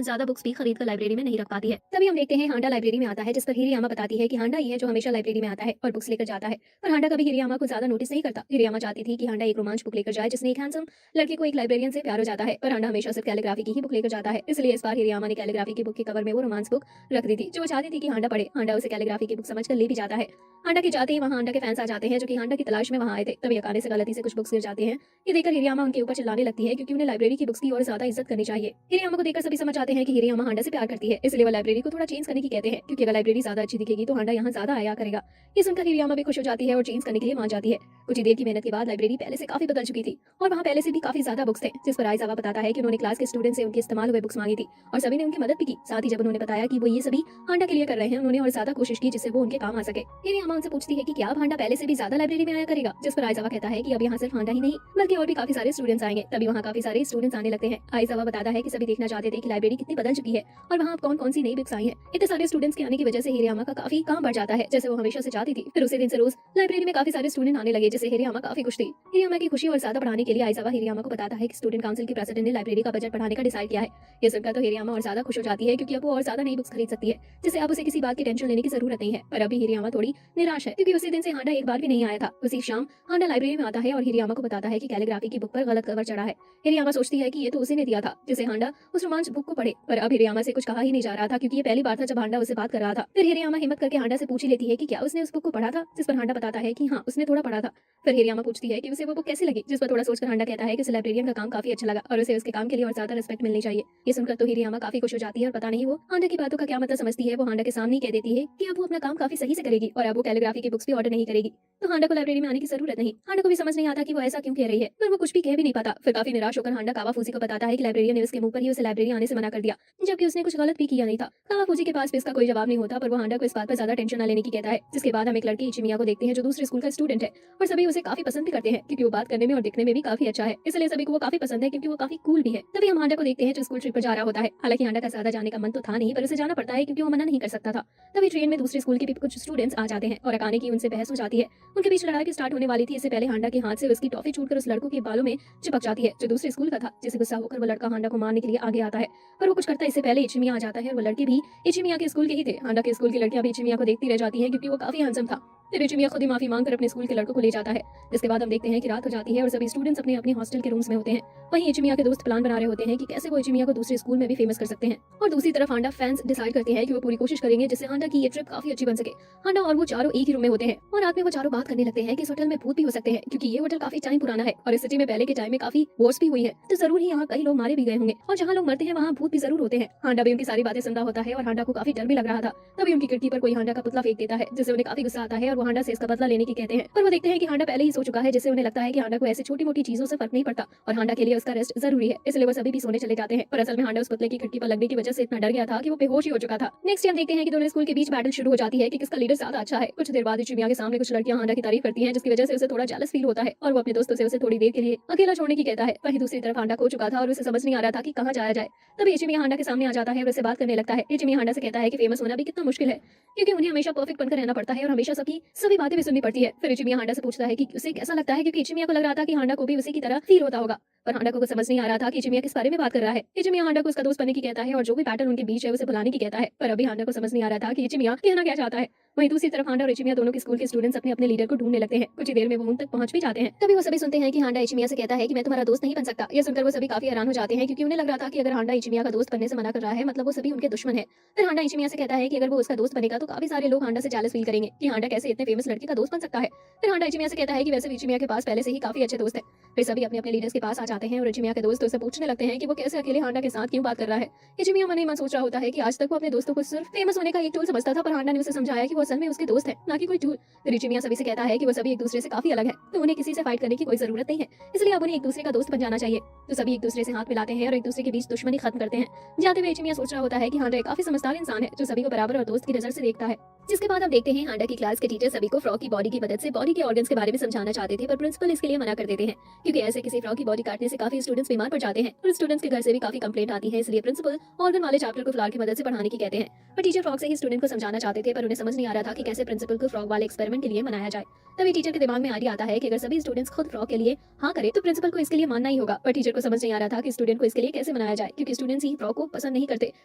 ज्यादा बुक्स भी खरीद कर लाइब्रेरी में नहीं रख पाती है। तभी हम देखते हैं हांडा लाइब्रेरी में आता है जिस पर हिरेयामा बताती है कि हांडा ये है जो हमेशा लाइब्रेरी में आता है और बुक्स लेकर जाता है। पर हांडा कभी हिरेयामा को ज्यादा नोटिस नहीं करता। हिरेयामा चाहती थी कि हांडा एक रोमांच बुक लेकर जाए जिसमें एक हैंडसम लड़के को एक लाइब्रेरियन से प्यार हो जाता है, पर हांडा हमेशा सिर्फ कैलीग्राफी की ही बुक लेकर जाता है। इसलिए इस बार हिरेयामा ने कैलीग्राफी की बुक के कवर में वो रोमांस बुक रख दी थी जो वो चाहती थी कि हांडा पढ़े। हांडा उसे कैलीग्राफी की बुक समझकर ले भी जाता है। हांडा के जाते ही वहां हांडा के फैंस आ जाते हैं जो कि हांडा की तलाश में वहां आए थे। तभी अकाने से गलती से कुछ बुक्स गिर जाती हैं। ये देखकर हिरेयामा उनके ऊपर चिल्लाने लगती है क्योंकि उन्हें लाइब्रेरी की बुक्स की और ज्यादा इज्जत करनी चाहिए। हिरेयामा को देखकर सभी समझ जाते हैं कि हिरेयामा हांडा से प्यार करती है, इसलिए वो लाइब्रेरी को थोड़ा चेंज करने की कहते हैं क्योंकि अगर लाइब्रेरी ज्यादा अच्छी दिखेगी तो हांडा यहाँ ज्यादा आया करेगा। ये सुनकर हिरेयामा भी खुश हो जाती है और चेंज करने के लिए मान जाती है। कुछ ही देर की मेहनत के बाद लाइब्रेरी पहले से काफी बदल चुकी थी और वहाँ पहले से भी काफी ज्यादा बुक्स थे, जिस पर आइजावा बताता है कि उन्होंने क्लास के स्टूडेंट से उनके इस्तेमाल हुए बुक्स मांगी थी और सभी ने उनकी मदद भी की। साथ ही जब उन्होंने बताया कि वो ये सभी हांडा के लिए कर रहे हैं, उन्होंने और ज्यादा कोशिश की जिससे वो उनके काम आ सके। हिरेयामा उनसे पूछती है कि क्या अब हांडा पहले से भी ज्यादा लाइब्रेरी में आया करेगा, जिस पर आइजावा कहता है कि अब यहाँ सिर्फ हांडा ही नहीं बल्कि और भी काफी सारे स्टूडेंट्स आएंगे। तभी वहाँ काफी सारे स्टूडेंट्स आने लगते हैं। आइजावा बताता है कि सभी देखना चाहते थे कि लाइब्रेरी कितनी बदल चुकी है और वहाँ कौन कौन सी नई बुक्स आई हैं। इतने सारे स्टूडेंट्स के आने की वजह से हिरेयामा का काफी काम बढ़ जाता है जैसे वो हमेशा से चाहती थी। फिर उसी दिन से रोज लाइब्रेरी में काफी सारे स्टूडेंट आने लगे जिससे हिरेयामा काफी खुश थी। हिरेयामा की खुशी और ज्यादा बढ़ाने के लिए आइजावा हिरेयामा को बताता है कि स्टूडेंट काउंसिल के प्रेसिडेंट ने लाइब्रेरी का बजट बढ़ाने का डिसाइड किया है। ये सुनकर तो हिरेयामा और ज्यादा खुश हो जाती है क्योंकि अब वो और ज्यादा नई बुक्स खरीद सकती है जिससे अब उसे किसी बात की टेंशन लेने की जरूरत नहीं है। पर अभी हिरेयामा थोड़ी निराश है क्योंकि उसी दिन से हांडा एक बार भी नहीं आया था। उसी शाम हांडा लाइब्रेरी में आता है और हिरेयामा को बताता है कि कैलीग्राफी की बुक पर गलत कवर चढ़ा है। हिरेयामा सोचती है कि ये तो उसी ने दिया था जिसे हांडा उस रोमांच बुक को पढ़े, पर अब हिरेयामा से कुछ कहा ही नहीं जा रहा था क्योंकि ये पहली बार था जब हांडा उसे बात कर रहा था। फिर हिरेयामा हिम्मत करके हांडा से पूछ ही लेती है कि क्या उसने उस बुक को पढ़ा था, जिस पर हांडा बताता है कि हाँ उसने थोड़ा पढ़ा था। फिर हिरेयामा पूछती है कि उसे वो बुक कैसी लगी, जिस पर थोड़ा सोचकर हांडा कहता है कि उसे लाइब्रेरियन का काम काफी अच्छा लगा और उसे उसके काम के लिए और ज्यादा रिस्पेक्ट मिलनी चाहिए। ये सुनकर तो हिरेयामा काफी खुश हो जाती है और पता नहीं वो हांडा की बातों का क्या मतलब समझती है। वो हांडा के सामने ही कह देती है कि अब वो अपना काम काफी सही से करेगी और अब वो कैलीग्राफी की बुक्स भी ऑर्डर नहीं करेगी, तो हांडा को लाइब्रेरी में आने की जरूरत नहीं। हांडा को भी समझ नहीं आता कि वो ऐसा क्यों कह रही है, पर वो कुछ भी कह भी नहीं पाता। फिर काफी निराश होकर हांडा कावाफूजी को बताता है कि लाइब्रेरियन ने उसके मुंह पर ही उसे लाइब्रेरी आने से मना कर दिया, जबकि उसने कुछ गलत भी किया नहीं था। कावाफूजी के पास भी इसका कोई जवाब नहीं होता, पर वो हांडा को इस बात पर ज्यादा टेंशन न लेने की कहता है। जिसके बाद हम एक लड़की इचिमिया को देखते हैं जो दूसरे स्कूल का स्टूडेंट है और सभी उसे काफी पसंद भी करते हैं क्योंकि वो बात करने में और दिखने में भी काफी अच्छा है, इसलिए सभी को वो काफी पसंद है क्योंकि वो काफी कूल भी है। तभी हम हांडा को देखते हैं जो स्कूल ट्रिप पर जा रहा होता है। हालांकि हांडा का ज्यादा जाने का मन तो था नहीं, पर उसे जाना पड़ता है क्योंकि वो मना नहीं कर सकता था। तभी ट्रेन में दूसरे स्कूल के भी कुछ स्टूडेंट्स आ जाते हैं और अकाने की उनसे बहस हो जाती है। उनके बीच लड़ाई भी स्टार्ट होने वाली थी। इससे पहले हांडा के हाथ से उसकी टॉफी छूटकर उस लड़कों के बालों में चिपक जाती है जो दूसरे स्कूल का था, जिससे गुस्सा होकर वो लड़का हांडा को मारने के लिए आगे आता है, पर वो कुछ करता इससे पहले इचिमिया आ जाता है और वो लड़के भी इचिमिया के स्कूल के ही थे। हांडा के स्कूल की लड़कियां भी इचिमिया को देखती रह जाती हैं क्योंकि वो काफी हैंडसम था। फिर इचिमिया खुद ही माफी मांगकर अपने स्कूल के लड़कों को ले जाता है। जिसके बाद हम देखते हैं कि रात हो जाती है और सभी स्टूडेंट्स अपने अपने हॉस्टल के रूम्स में होते हैं। वहीं इचिमिया के दोस्त प्लान बना रहे होते हैं कि कैसे वो इचिमिया को दूसरे स्कूल में भी फेमस कर सकते हैं और दूसरी तरफ हांडा फैंस डिसाइड करते हैं कि वो पूरी कोशिश करेंगे जिससे हांडा की ये ट्रिप काफी अच्छी बन सके। हांडा और वो चारों एक ही रूम में होते हैं और रात में वो चारों बात करने लगते हैं कि इस होटल में भूत भी हो सकते हैं क्योंकि ये होटल काफी टाइम पुराना है और इस सिटी में पहले के टाइम में काफी वॉर्स भी हुई है, तो जरूर ही यहाँ कई लोग मारे भी गए होंगे और जहाँ लोग मरते हैं वहाँ भूत भी जरूर होते हैं। हांडा भी उनकी सारी बातें सुन रहा होता है और हांडा को काफी डर भी लग रहा था। तभी उनकी खिड़की पर कोई हांडा का पुतला फेंक देता है जिससे उन्हें काफी गुस्सा आता है और वो हांडा से इसका बदला लेने की कहते हैं, पर वो देखते हैं कि हांडा पहले ही सो चुका है जिससे उन्हें लगता है कि हांडा को ऐसी छोटी मोटी चीजों से फर्क नहीं पड़ता और हांडा के लिए उसका रेस्ट जरूरी है, इसलिए वो सभी भी सोने चले जाते हैं। पर असल में हांडा उस पुतले की खिड़की पर लगने की वजह से इतना डर गया था कि वो बेहोश ही हो चुका था। नेक्स्ट हम देखते हैं कि दोनों स्कूल के बीच बैटल शुरू हो जाती है कि किसका लीडर ज्यादा अच्छा है। कुछ देर बाद इचिमिया के सामने कुछ लड़कियां हांडा की तारीफ करती हैं जिसकी वजह से उसे थोड़ा जेलस फील होता है और वो अपने दोस्तों से उसे थोड़ी देर के लिए अकेला छोड़ने की कहता है। वहीं दूसरी तरफ हांडा खो चुका था और उसे समझ नहीं आ रहा था कि कहाँ जाया जाए। तभी इचिमिया हांडा के सामने आ जाता है और उससे बात करने लगता है। इचिमिया हांडा से कहता है कि फेमस होना भी कितना मुश्किल है क्योंकि उन्हें हमेशा परफेक्ट बनकर रहना पड़ता है और हमेशा सबकी सभी बातें भी सुननी पड़ती है। फिर इचिमिया हांडा से पूछता है कि उसे कैसा लगता है क्योंकि इचिमिया को लग रहा था कि हांडा को भी उसी की तरह फील होता होगा, पर हांडा को कुछ समझ नहीं आ रहा था कि इचिमिया किस बारे में बात कर रहा है। इचिमिया हांडा को उसका दोस्त बनने की कहता है और जो भी पैटर्न उनके बीच है उसे बुलाने की कहता है, पर अभी हांडा को समझ नहीं आ रहा था कि इचिमिया कहना क्या चाहता है। वहीं दूसरी तरफ हांडा और इचिमिया दोनों के स्कूल के स्टूडेंट्स अपने अपने लीडर को ढूंढने लगते हैं। कुछ ही देर में वो उन तक पहुंच भी जाते हैं। तभी वो सभी सुनते हैं कि हांडा इचिमिया से कहता है कि मैं तुम्हारा दोस्त नहीं बन सकता। ये सुनकर वो सभी काफी हैरान हो जाते हैं क्योंकि उन्हें लग रहा था कि अगर हांडा इचिमिया का दोस्त बनने से मना कर रहा है मतलब वो सभी उनके दुश्मन है। फिर हांडा इचिमिया से कहता है कि अगर वो उसका दोस्त बनेगा तो काफी सारे लोग हांडा से जेलस फील करेंगे कि हांडा कैसे इतने फेमस लड़की का दोस्त बन सकता है। फिर हांडा इचिमिया से कहता है कि वैसे भी इचिमिया के पास पहले से ही काफी अच्छे दोस्त है। फिर सभी अपने अपने लीडर्स के पास आ जाते हैं और इचिमिया के दोस्त उससे पूछने लगते हैं कि वो कैसे अकेले हांडा के साथ क्यों बात कर रहा है। इचिमिया मन ही मन सोच रहा होता है कि आज तक वो अपने दोस्तों को सिर्फ फेमस होने का एक टूल समझता था, पर हांडा ने उसे समझाया कि वो असल में उसके दोस्त है, ना कि कोई टूल। फिर इचिमिया सभी से कहता है कि वो सभी एक दूसरे से काफी अलग है, तो उन्हें किसी से फाइट करने की कोई जरूरत नहीं है, इसलिए अब उन्हें एक दूसरे का दोस्त बन जाना चाहिए। तो सभी एक दूसरे से हाथ मिलाते हैं और एक दूसरे के बीच दुश्मनी खत्म करते हैं। जाते हुए इचिमिया सोच रहा होता है कि हांडा एक काफी समझदार इंसान है जो सभी को बराबर और दोस्त की नजर से देखता है। जिसके बाद हम देखते हैं हांडा की क्लास के टीचर सभी को फ्रॉग की बॉडी की मदद से बॉडी के ऑर्गन्स के बारे में समझाना चाहते थे, पर प्रिंसिपल इसके लिए मना कर देते हैं, क्योंकि ऐसे किसी फ्रॉग की बॉडी काटने से काफी स्टूडेंट्स बीमार पड़ जाते हैं और स्टूडेंट्स के घर से भी काफी कंप्लेंट आती है, इसलिए प्रिंसिपल ऑर्गन वाले चैप्टर को फ्लावर की मदद से पढ़ाने की कहते हैं। पर टीचर फ्रॉग से ही स्टूडेंट को समझाना चाहते थे, पर उन्हें समझ नहीं आ रहा था कि कैसे प्रिंसिपल को फ्रॉग वाले एक्सपेरिमेंट के लिए मनाया जाए। तभी टीचर के दिमाग में आइडिया आता है कि अगर सभी स्टूडेंट्स खुद फ्रॉग के लिए हाँ करे तो प्रिंसिपल को इसके लिए मानना ही होगा। पर टीचर को समझ नहीं आ रहा था कि स्टूडेंट को इसके लिए कैसे मनाया जाए, क्योंकि स्टूडेंट्स ही फ्रॉग को पसंद नहीं करते।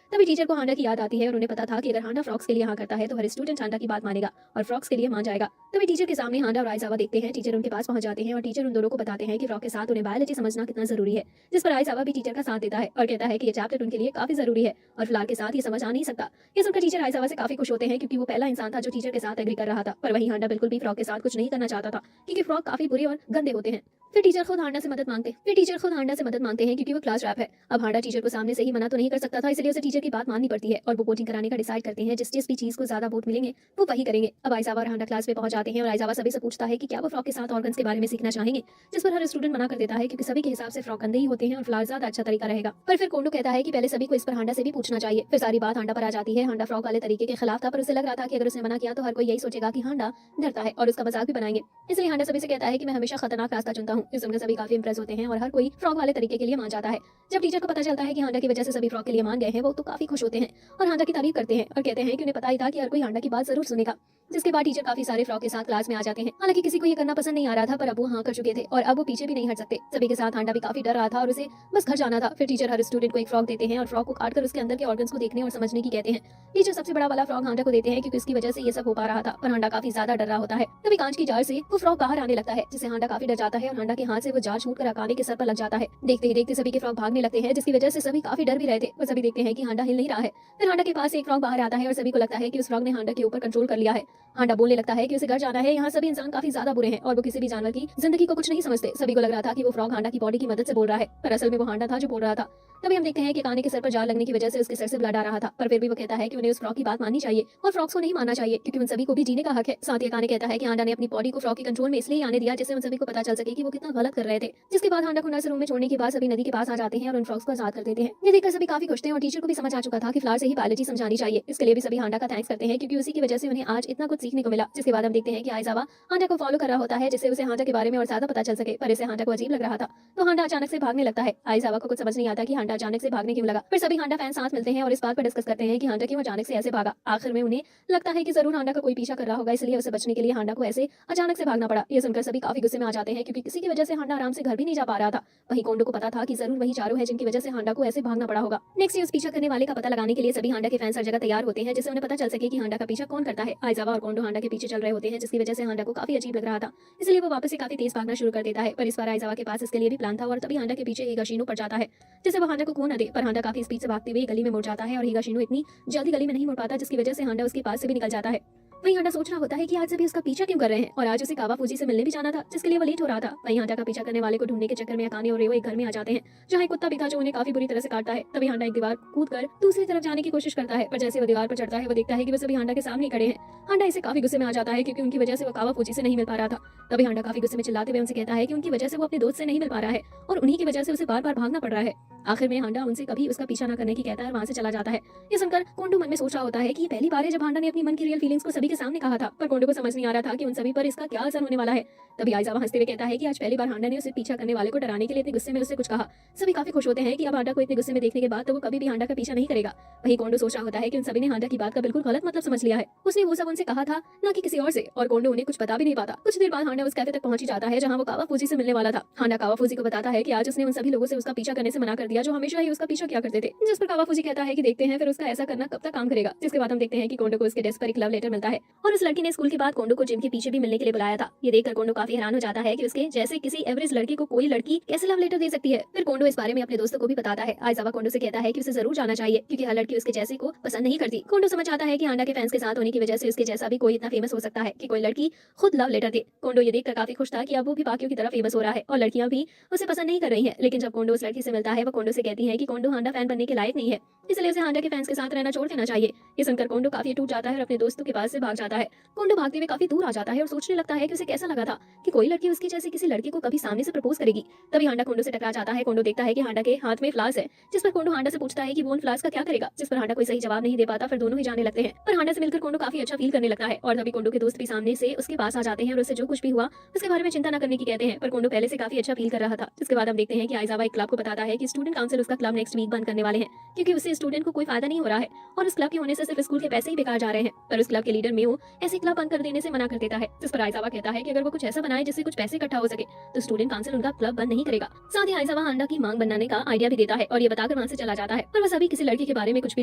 तभी टीचर को हांडा की याद आती है और उन्हें पता था कि अगर हांडा फ्रॉग्स के लिए हाँ करता है तो हर स्टूडेंट हांडा की बात मानेगा और फ्रॉग्स के लिए मान जाएगा। तभी टीचर के सामने हांडा और आइजावा देखते हैं। टीचर उनके पास पहुंच जाते हैं और टीचर उन दोनों को बताते हैं कि फ्रॉग के साथ उन्हें बायोलॉजी समझना कितना जरूरी है, जिस पर आइजावा भी टीचर का साथ देता है और कहता है कि ये चैप्टर उनके लिए काफी जरूरी है और फ्लावर के साथ ये समझ आ नहीं सकता। ये सुनकर टीचर आइजावा से काफी खुश होते हैं, क्योंकि वो पहला इंसान था जो टीचर के साथ एग्री कर रहा था। पर वहीं हांडा बिल्कुल भी फ्रॉग के साथ कुछ नहीं करना चाहता था, क्योंकि फ्रॉग काफी बुरे और गंदे होते हैं। फिर टीचर खुद हांडा से मदद मांगते हैं, क्योंकि वो क्लास रैप है। अब हांडा टीचर को सामने से ही मना तो नहीं कर सकता था, इसलिए उसे टीचर की बात माननी पड़ती है और वो वोटिंग कराने का डिसाइड करते हैं। जिस भी चीज को ज्यादा वोट मिलेंगे वो वही करेंगे। अब आइजावा और हांडा क्लास में पहुंच जाते हैं और आइजावा सभी से पूछता है कि क्या वो फ्रॉग के साथ ऑर्गन्स के बारे में सीखना चाहेंगे, जिस पर हर स्टूडेंट मना कर देता है, क्योंकि सभी के हिसाब से फ्रॉग गंदे ही होते हैं और फ्लावर ज्यादा अच्छा तरीका रहेगा। पर फिर कोंडो कहता है कि पहले सभी को इस पर हांडा से भी पूछना चाहिए। फिर सारी बात हांडा पर आ जाती है। हांडा फ्रॉग वाले तरीके के खिलाफ था, पर उसे लग रहा था कि अगर उसने मना किया तो हर कोई यही सोचेगा कि हांडा डरता है और उसका मजाक भी बनाएंगे, इसलिए हांडा सभी से कहता है कि मैं हमेशा खतरनाक रास्ता चुनता हूँ। इस सुनकर सभी काफी इंप्रेस होते हैं और हर कोई फ्रॉग वाले तरीके के लिए मान जाता है। जब टीचर को पता चलता है कि हांडा की वजह से सभी फ्रॉग के लिए मान गए हैं, वो तो काफी खुश होते हैं और हांडा की तारीफ करते हैं और कहते हैं कि उन्हें पता ही था कि हर कोई हांडा की बात जरूर सुनेगा। जिसके बाद टीचर काफी सारे फ्रॉग के साथ क्लास में आ जाते हैं। हालांकि किसी को ये करना पसंद नहीं आ रहा था, पर अब वो हाँ कर चुके थे और अब वो पीछे भी नहीं हट सकते। सभी के साथ हांडा भी काफी डर रहा था और उसे बस घर जाना था। फिर टीचर हर स्टूडेंट को एक फ्रॉग देते हैं और फ्रॉग को काटकर उसके अंदर के ऑर्गन्स को देखने और समझने की कहते हैं। टीचर सबसे बड़ा वाला फ्रॉग हांडा को देते हैं, क्योंकि उसकी वजह से ये सब हो पा रहा था, पर हांडा काफी ज्यादा डर रहा होता है। तभी कांच की जार से वो फ्रॉग बाहर आने लगता है, जिससे हांडा काफी डर जाता है और हांडा के हाथ से वो जार छूट कर अकाने के सर पर लग जाता है। देखते ही देखते सभी के फ्रॉग भागने लगते हैं, जिसकी वजह से सभी काफी डर भी रहे थे। और सभी देखते हैं कि हांडा हिल नहीं रहा है। फिर हांडा के पास एक फ्रॉग बाहर आता है और सभी को लगता है कि उस फ्रॉग ने हांडा के ऊपर कंट्रोल कर लिया है। हांडा बोलने लगता है कि उसे घर जाना है, यहाँ सभी इंसान काफी ज्यादा बुरे हैं और वो किसी भी जानवर की जिंदगी को कुछ नहीं समझते। सभी को लग रहा था कि वो फ्रॉग हांडा की बॉडी की मदद से बोल रहा है, पर असल में वो हांडा था जो बोल रहा था। तभी हम देखते हैं कि काने के सर पर जार लगने की वजह से उसके सर से ब्लड आ रहा था, पर फिर भी वो कहता है कि उन्हें उस फ्रॉग की बात माननी चाहिए और फ्रॉग्स को नहीं मानना चाहिए, क्योंकि उन सभी को भी जीने का हक है। साथ ही काने कहता है कि हांडा ने अपनी बॉडी को फ्रॉग के कंट्रोल में इसलिए आने दिया जिससे उन सभी को पता चल सके कि वो कितना गलत कर रहे थे। जिसके बाद हांडा को नर्स रूम में छोड़ने के बाद सभी नदी के पास आ जाते हैं और उन फ्रॉग्स को आजाद कर देते हैं। ये देखकर सभी काफी खुश थे और टीचर को भी समझ आ चुका था कि फ्लावर से ही बायोलॉजी समझानी चाहिए। इसके लिए भी सभी हांडा का थैंक्स करते हैं, क्योंकि उसी की वजह से उन्हें आज इतना कुछ सीखने को मिला। जिसके बाद हम देखते हैं कि आइजावा हांडा को फॉलो कर रहा होता है, जिससे उसे हांडा के बारे में और ज्यादा पता चल सके, पर इसे हांडा को अजीब लग रहा था, तो हांडा अचानक से भागने लगता है। आइजावा को कुछ समझ नहीं आता कि हांडा अचानक से भागने क्यों लगा। फिर सभी हांडा फैन साथ मिलते हैं और इस बात पर डिस्कस करते हैं कि हांडा क्यों अचानक से ऐसे भागा। आखिर में उन्हें लगता है कि जरूर हांडा का कोई पीछा कर रहा होगा, इसलिए उसे बचने के लिए हांडा को ऐसे अचानक से भागना पड़ा। ये सुनकर सभी काफी गुस्से में आ जाते हैं, क्योंकि किसी की वजह से हांडा आराम से घर भी नहीं जा पा रहा था। वहीं कोंडो को पता था कि जरूर वही चारों है जिनकी वजह से हांडा को ऐसे भागना पड़ा होगा। नेक्स्ट उस पीछा करने वाले का पता लगाने के लिए सभी हांडा के फैंस हर जगह तैयार होते हैं, जिससे उन्हें पता चल सके कि हांडा का पीछा कौन करता है। आइजावा और कोंडो हांडा के पीछे चल रहे होते हैं, जिसकी वजह से हांडा को काफी अजीब लग रहा था, इसलिए वो वापस से काफी तेज भागना शुरू कर देता है। पर इस बार आइजावा के पास इसके लिए भी प्लान था और तभी हांडा के पीछे हिगाशिनो पड़ जाता है, जिससे वो हांडा को न दे। पर हांडा काफी स्पीड से भागते हुए गली में मुड़ जाता है और हिगाशिनो इतनी जल्दी गली में नहीं मुड़ पाता, जिसकी वजह से हांडा उसके पास से भी निकल जाता है। वहीं हांडा सोच रहा होता है कि आज सभी उसका पीछा क्यों कर रहे हैं और आज उसे कावाफूजी से मिलने भी जाना था, जिसके लिए वो लेट हो रहा था। वहीं हांडा का पीछा करने वाले को ढूंढने के चक्कर में अकाने और रेओ एक घर में आ जाते हैं, जहाँ एक कुत्ता भी था जो उन्हें काफी बुरी तरह से काटता है। तभी हांडा एक दीवार कूद कर दूसरी तरफ जाने की कोशिश करता है, पर जैसे वो दीवार पर चढ़ता है वो देखता है कि वो सभी हांडा के सामने खड़े हैं। हांडा इसे काफी गुस्से में आ जाता है, क्योंकि उनकी वजह से वो कावाफूजी से नहीं मिल पा रहा था। तभी हांडा काफी गुस्से में चिल्लाते हुए उनसे कहता है कि उनकी वजह से वो अपने दोस्त से नहीं मिल पा रहा है और उन्हीं की वजह से उसे बार बार भागना पड़ रहा है। आखिर में हांडा उनसे कभी उसका पीछा न करने की कहता है और वहां से चला जाता है। ये सुनकर कोंडो मन में सोच रहा होता है कि ये पहली बार है जब हांडा ने अपनी मन की रियल फीलिंग्स को सभी के सामने कहा था, पर कोंडो को समझ नहीं आ रहा था कि उन सभी पर इसका क्या असर होने वाला है। तभी आइजावा हंसते हुए कहता है कि आज पहली बार हांडा ने उसे पीछा करने वाले को डराने के लिए इतने गुस्से में उससे कुछ कहा। सभी काफी खुश होते हैं कि अब हांडा को इतने गुस्से में देखने के बाद तो वो कभी भी हांडा का पीछा नहीं करेगा। वहीं कोंडो सोच रहा होता है कि उन सभी ने हांडा की बात का बिल्कुल गलत मतलब समझ लिया है। उसने वो सब उनसे कहा था, ना कि किसी और से, और कोंडो उन्हें कुछ बता भी नहीं पाता। कुछ देर बाद हांडा उस कैफे तक पहुंच ही जाता है, जहां वो कावाफूजी से मिलने वाला था। हांडा कावाफूजी को बताता है कि आज उसने उन सभी लोगों से उसका पीछा करने से मना कर दिया दिया जो हमेशा ही उसका पीछा किया करते थे। जिस पर कावाफूजी कहता है कि देखते हैं फिर उसका ऐसा करना कब तक काम करेगा। जिसके बाद हम देखते हैं कि कोंडो को उसके डेस्क पर एक लव लेटर मिलता है और उस लड़की ने स्कूल के बाद कोंडो को जिम के पीछे भी मिलने के लिए बुलाया था। ये देखकर कोंडो काफी हैरान हो जाता है कि उसके जैसे किसी एवरेज लड़की को कोई लड़की कैसे लव लेटर दे सकती है। फिर कोंडो इस बारे में अपने दोस्तों को भी बताता है। आइजावा कोंडो से कहता है कि उसे जरूर जाना चाहिए क्योंकि हर लड़की उसके जैसे को पसंद नहीं करती। कोंडो समझ आता है कि हांडा के फैंस के साथ होने की वजह से उसके जैसा भी कोई इतना फेमस हो सकता है कि कोई लड़की खुद लव लेटर दे। कोंडो ये देखकर काफी खुश था कि अब वो भी बाकियों की तरह फेमस हो रहा है और लड़कियां भी उसे पसंद नहीं कर रही हैं। लेकिन जब कोंडो उस लड़की से मिलता है वो कोंडो से कहती है कि कोंडो हांडा फैन बनने के लायक नहीं है, इसलिए उसे हांडा के फैंस के साथ रहना छोड़ देना चाहिए। ये सुनकर कोंडो काफी टूट जाता है और अपने दोस्तों के पास से भाग जाता है। कोंडो भागते हुए काफी दूर आ जाता है और सोचने लगता है कि उसे कैसा लगा था कि कोई लड़की उसकी जैसे किसी लड़की को कभी सामने से प्रपोज करेगी। तभी हांडा कोंडो से टकरा जाता है। कोंडो देखता है कि हांडा के हाथ में फ्लास है, जिस पर कोंडो हांडा से पूछता है कि वो उन फ्लास का क्या करेगा। जिस पर हांडा कोई सही जवाब नहीं दे पाता। फिर दोनों ही जाने लगते हैं। पर हांडा से मिलकर कोंडो काफी अच्छा फील करने लगता है और तभी कोंडो के दोस्त भी सामने से उसके पास आ जाते हैं और उससे जो कुछ भी हुआ उसके बारे में चिंता न करने की कहते हैं। पर कोंडो पहले से काफी अच्छा फील कर रहा था। जिसके बाद हम देखते हैं कि आइजावा एक क्लब को बताता है कि स्टूडेंट काउंसिल उसका क्लब नेक्स्ट वीक बंद करने वाले हैं क्योंकि उससे स्टूडेंट को कोई फायदा नहीं हो रहा है और उस क्लब के होने से सिर्फ स्कूल के पैसे ही बेकार जा रहे हैं। पर उस क्लब के लीडर मेओ ऐसे क्लब बंद कर देने से मना कर देता है। जिस पर आइजावा कहता है कि अगर वो कुछ ऐसा बनाए जिससे कुछ पैसे इकट्ठा हो सके तो स्टूडेंट काउंसिल उनका क्लब बंद नहीं करेगा। साथ ही आइजावा हांडा की मांग बनाने का आइडिया भी देता है और ये बताकर वहां से चला जाता है। पर वह सभी किसी लड़की के बारे में कुछ भी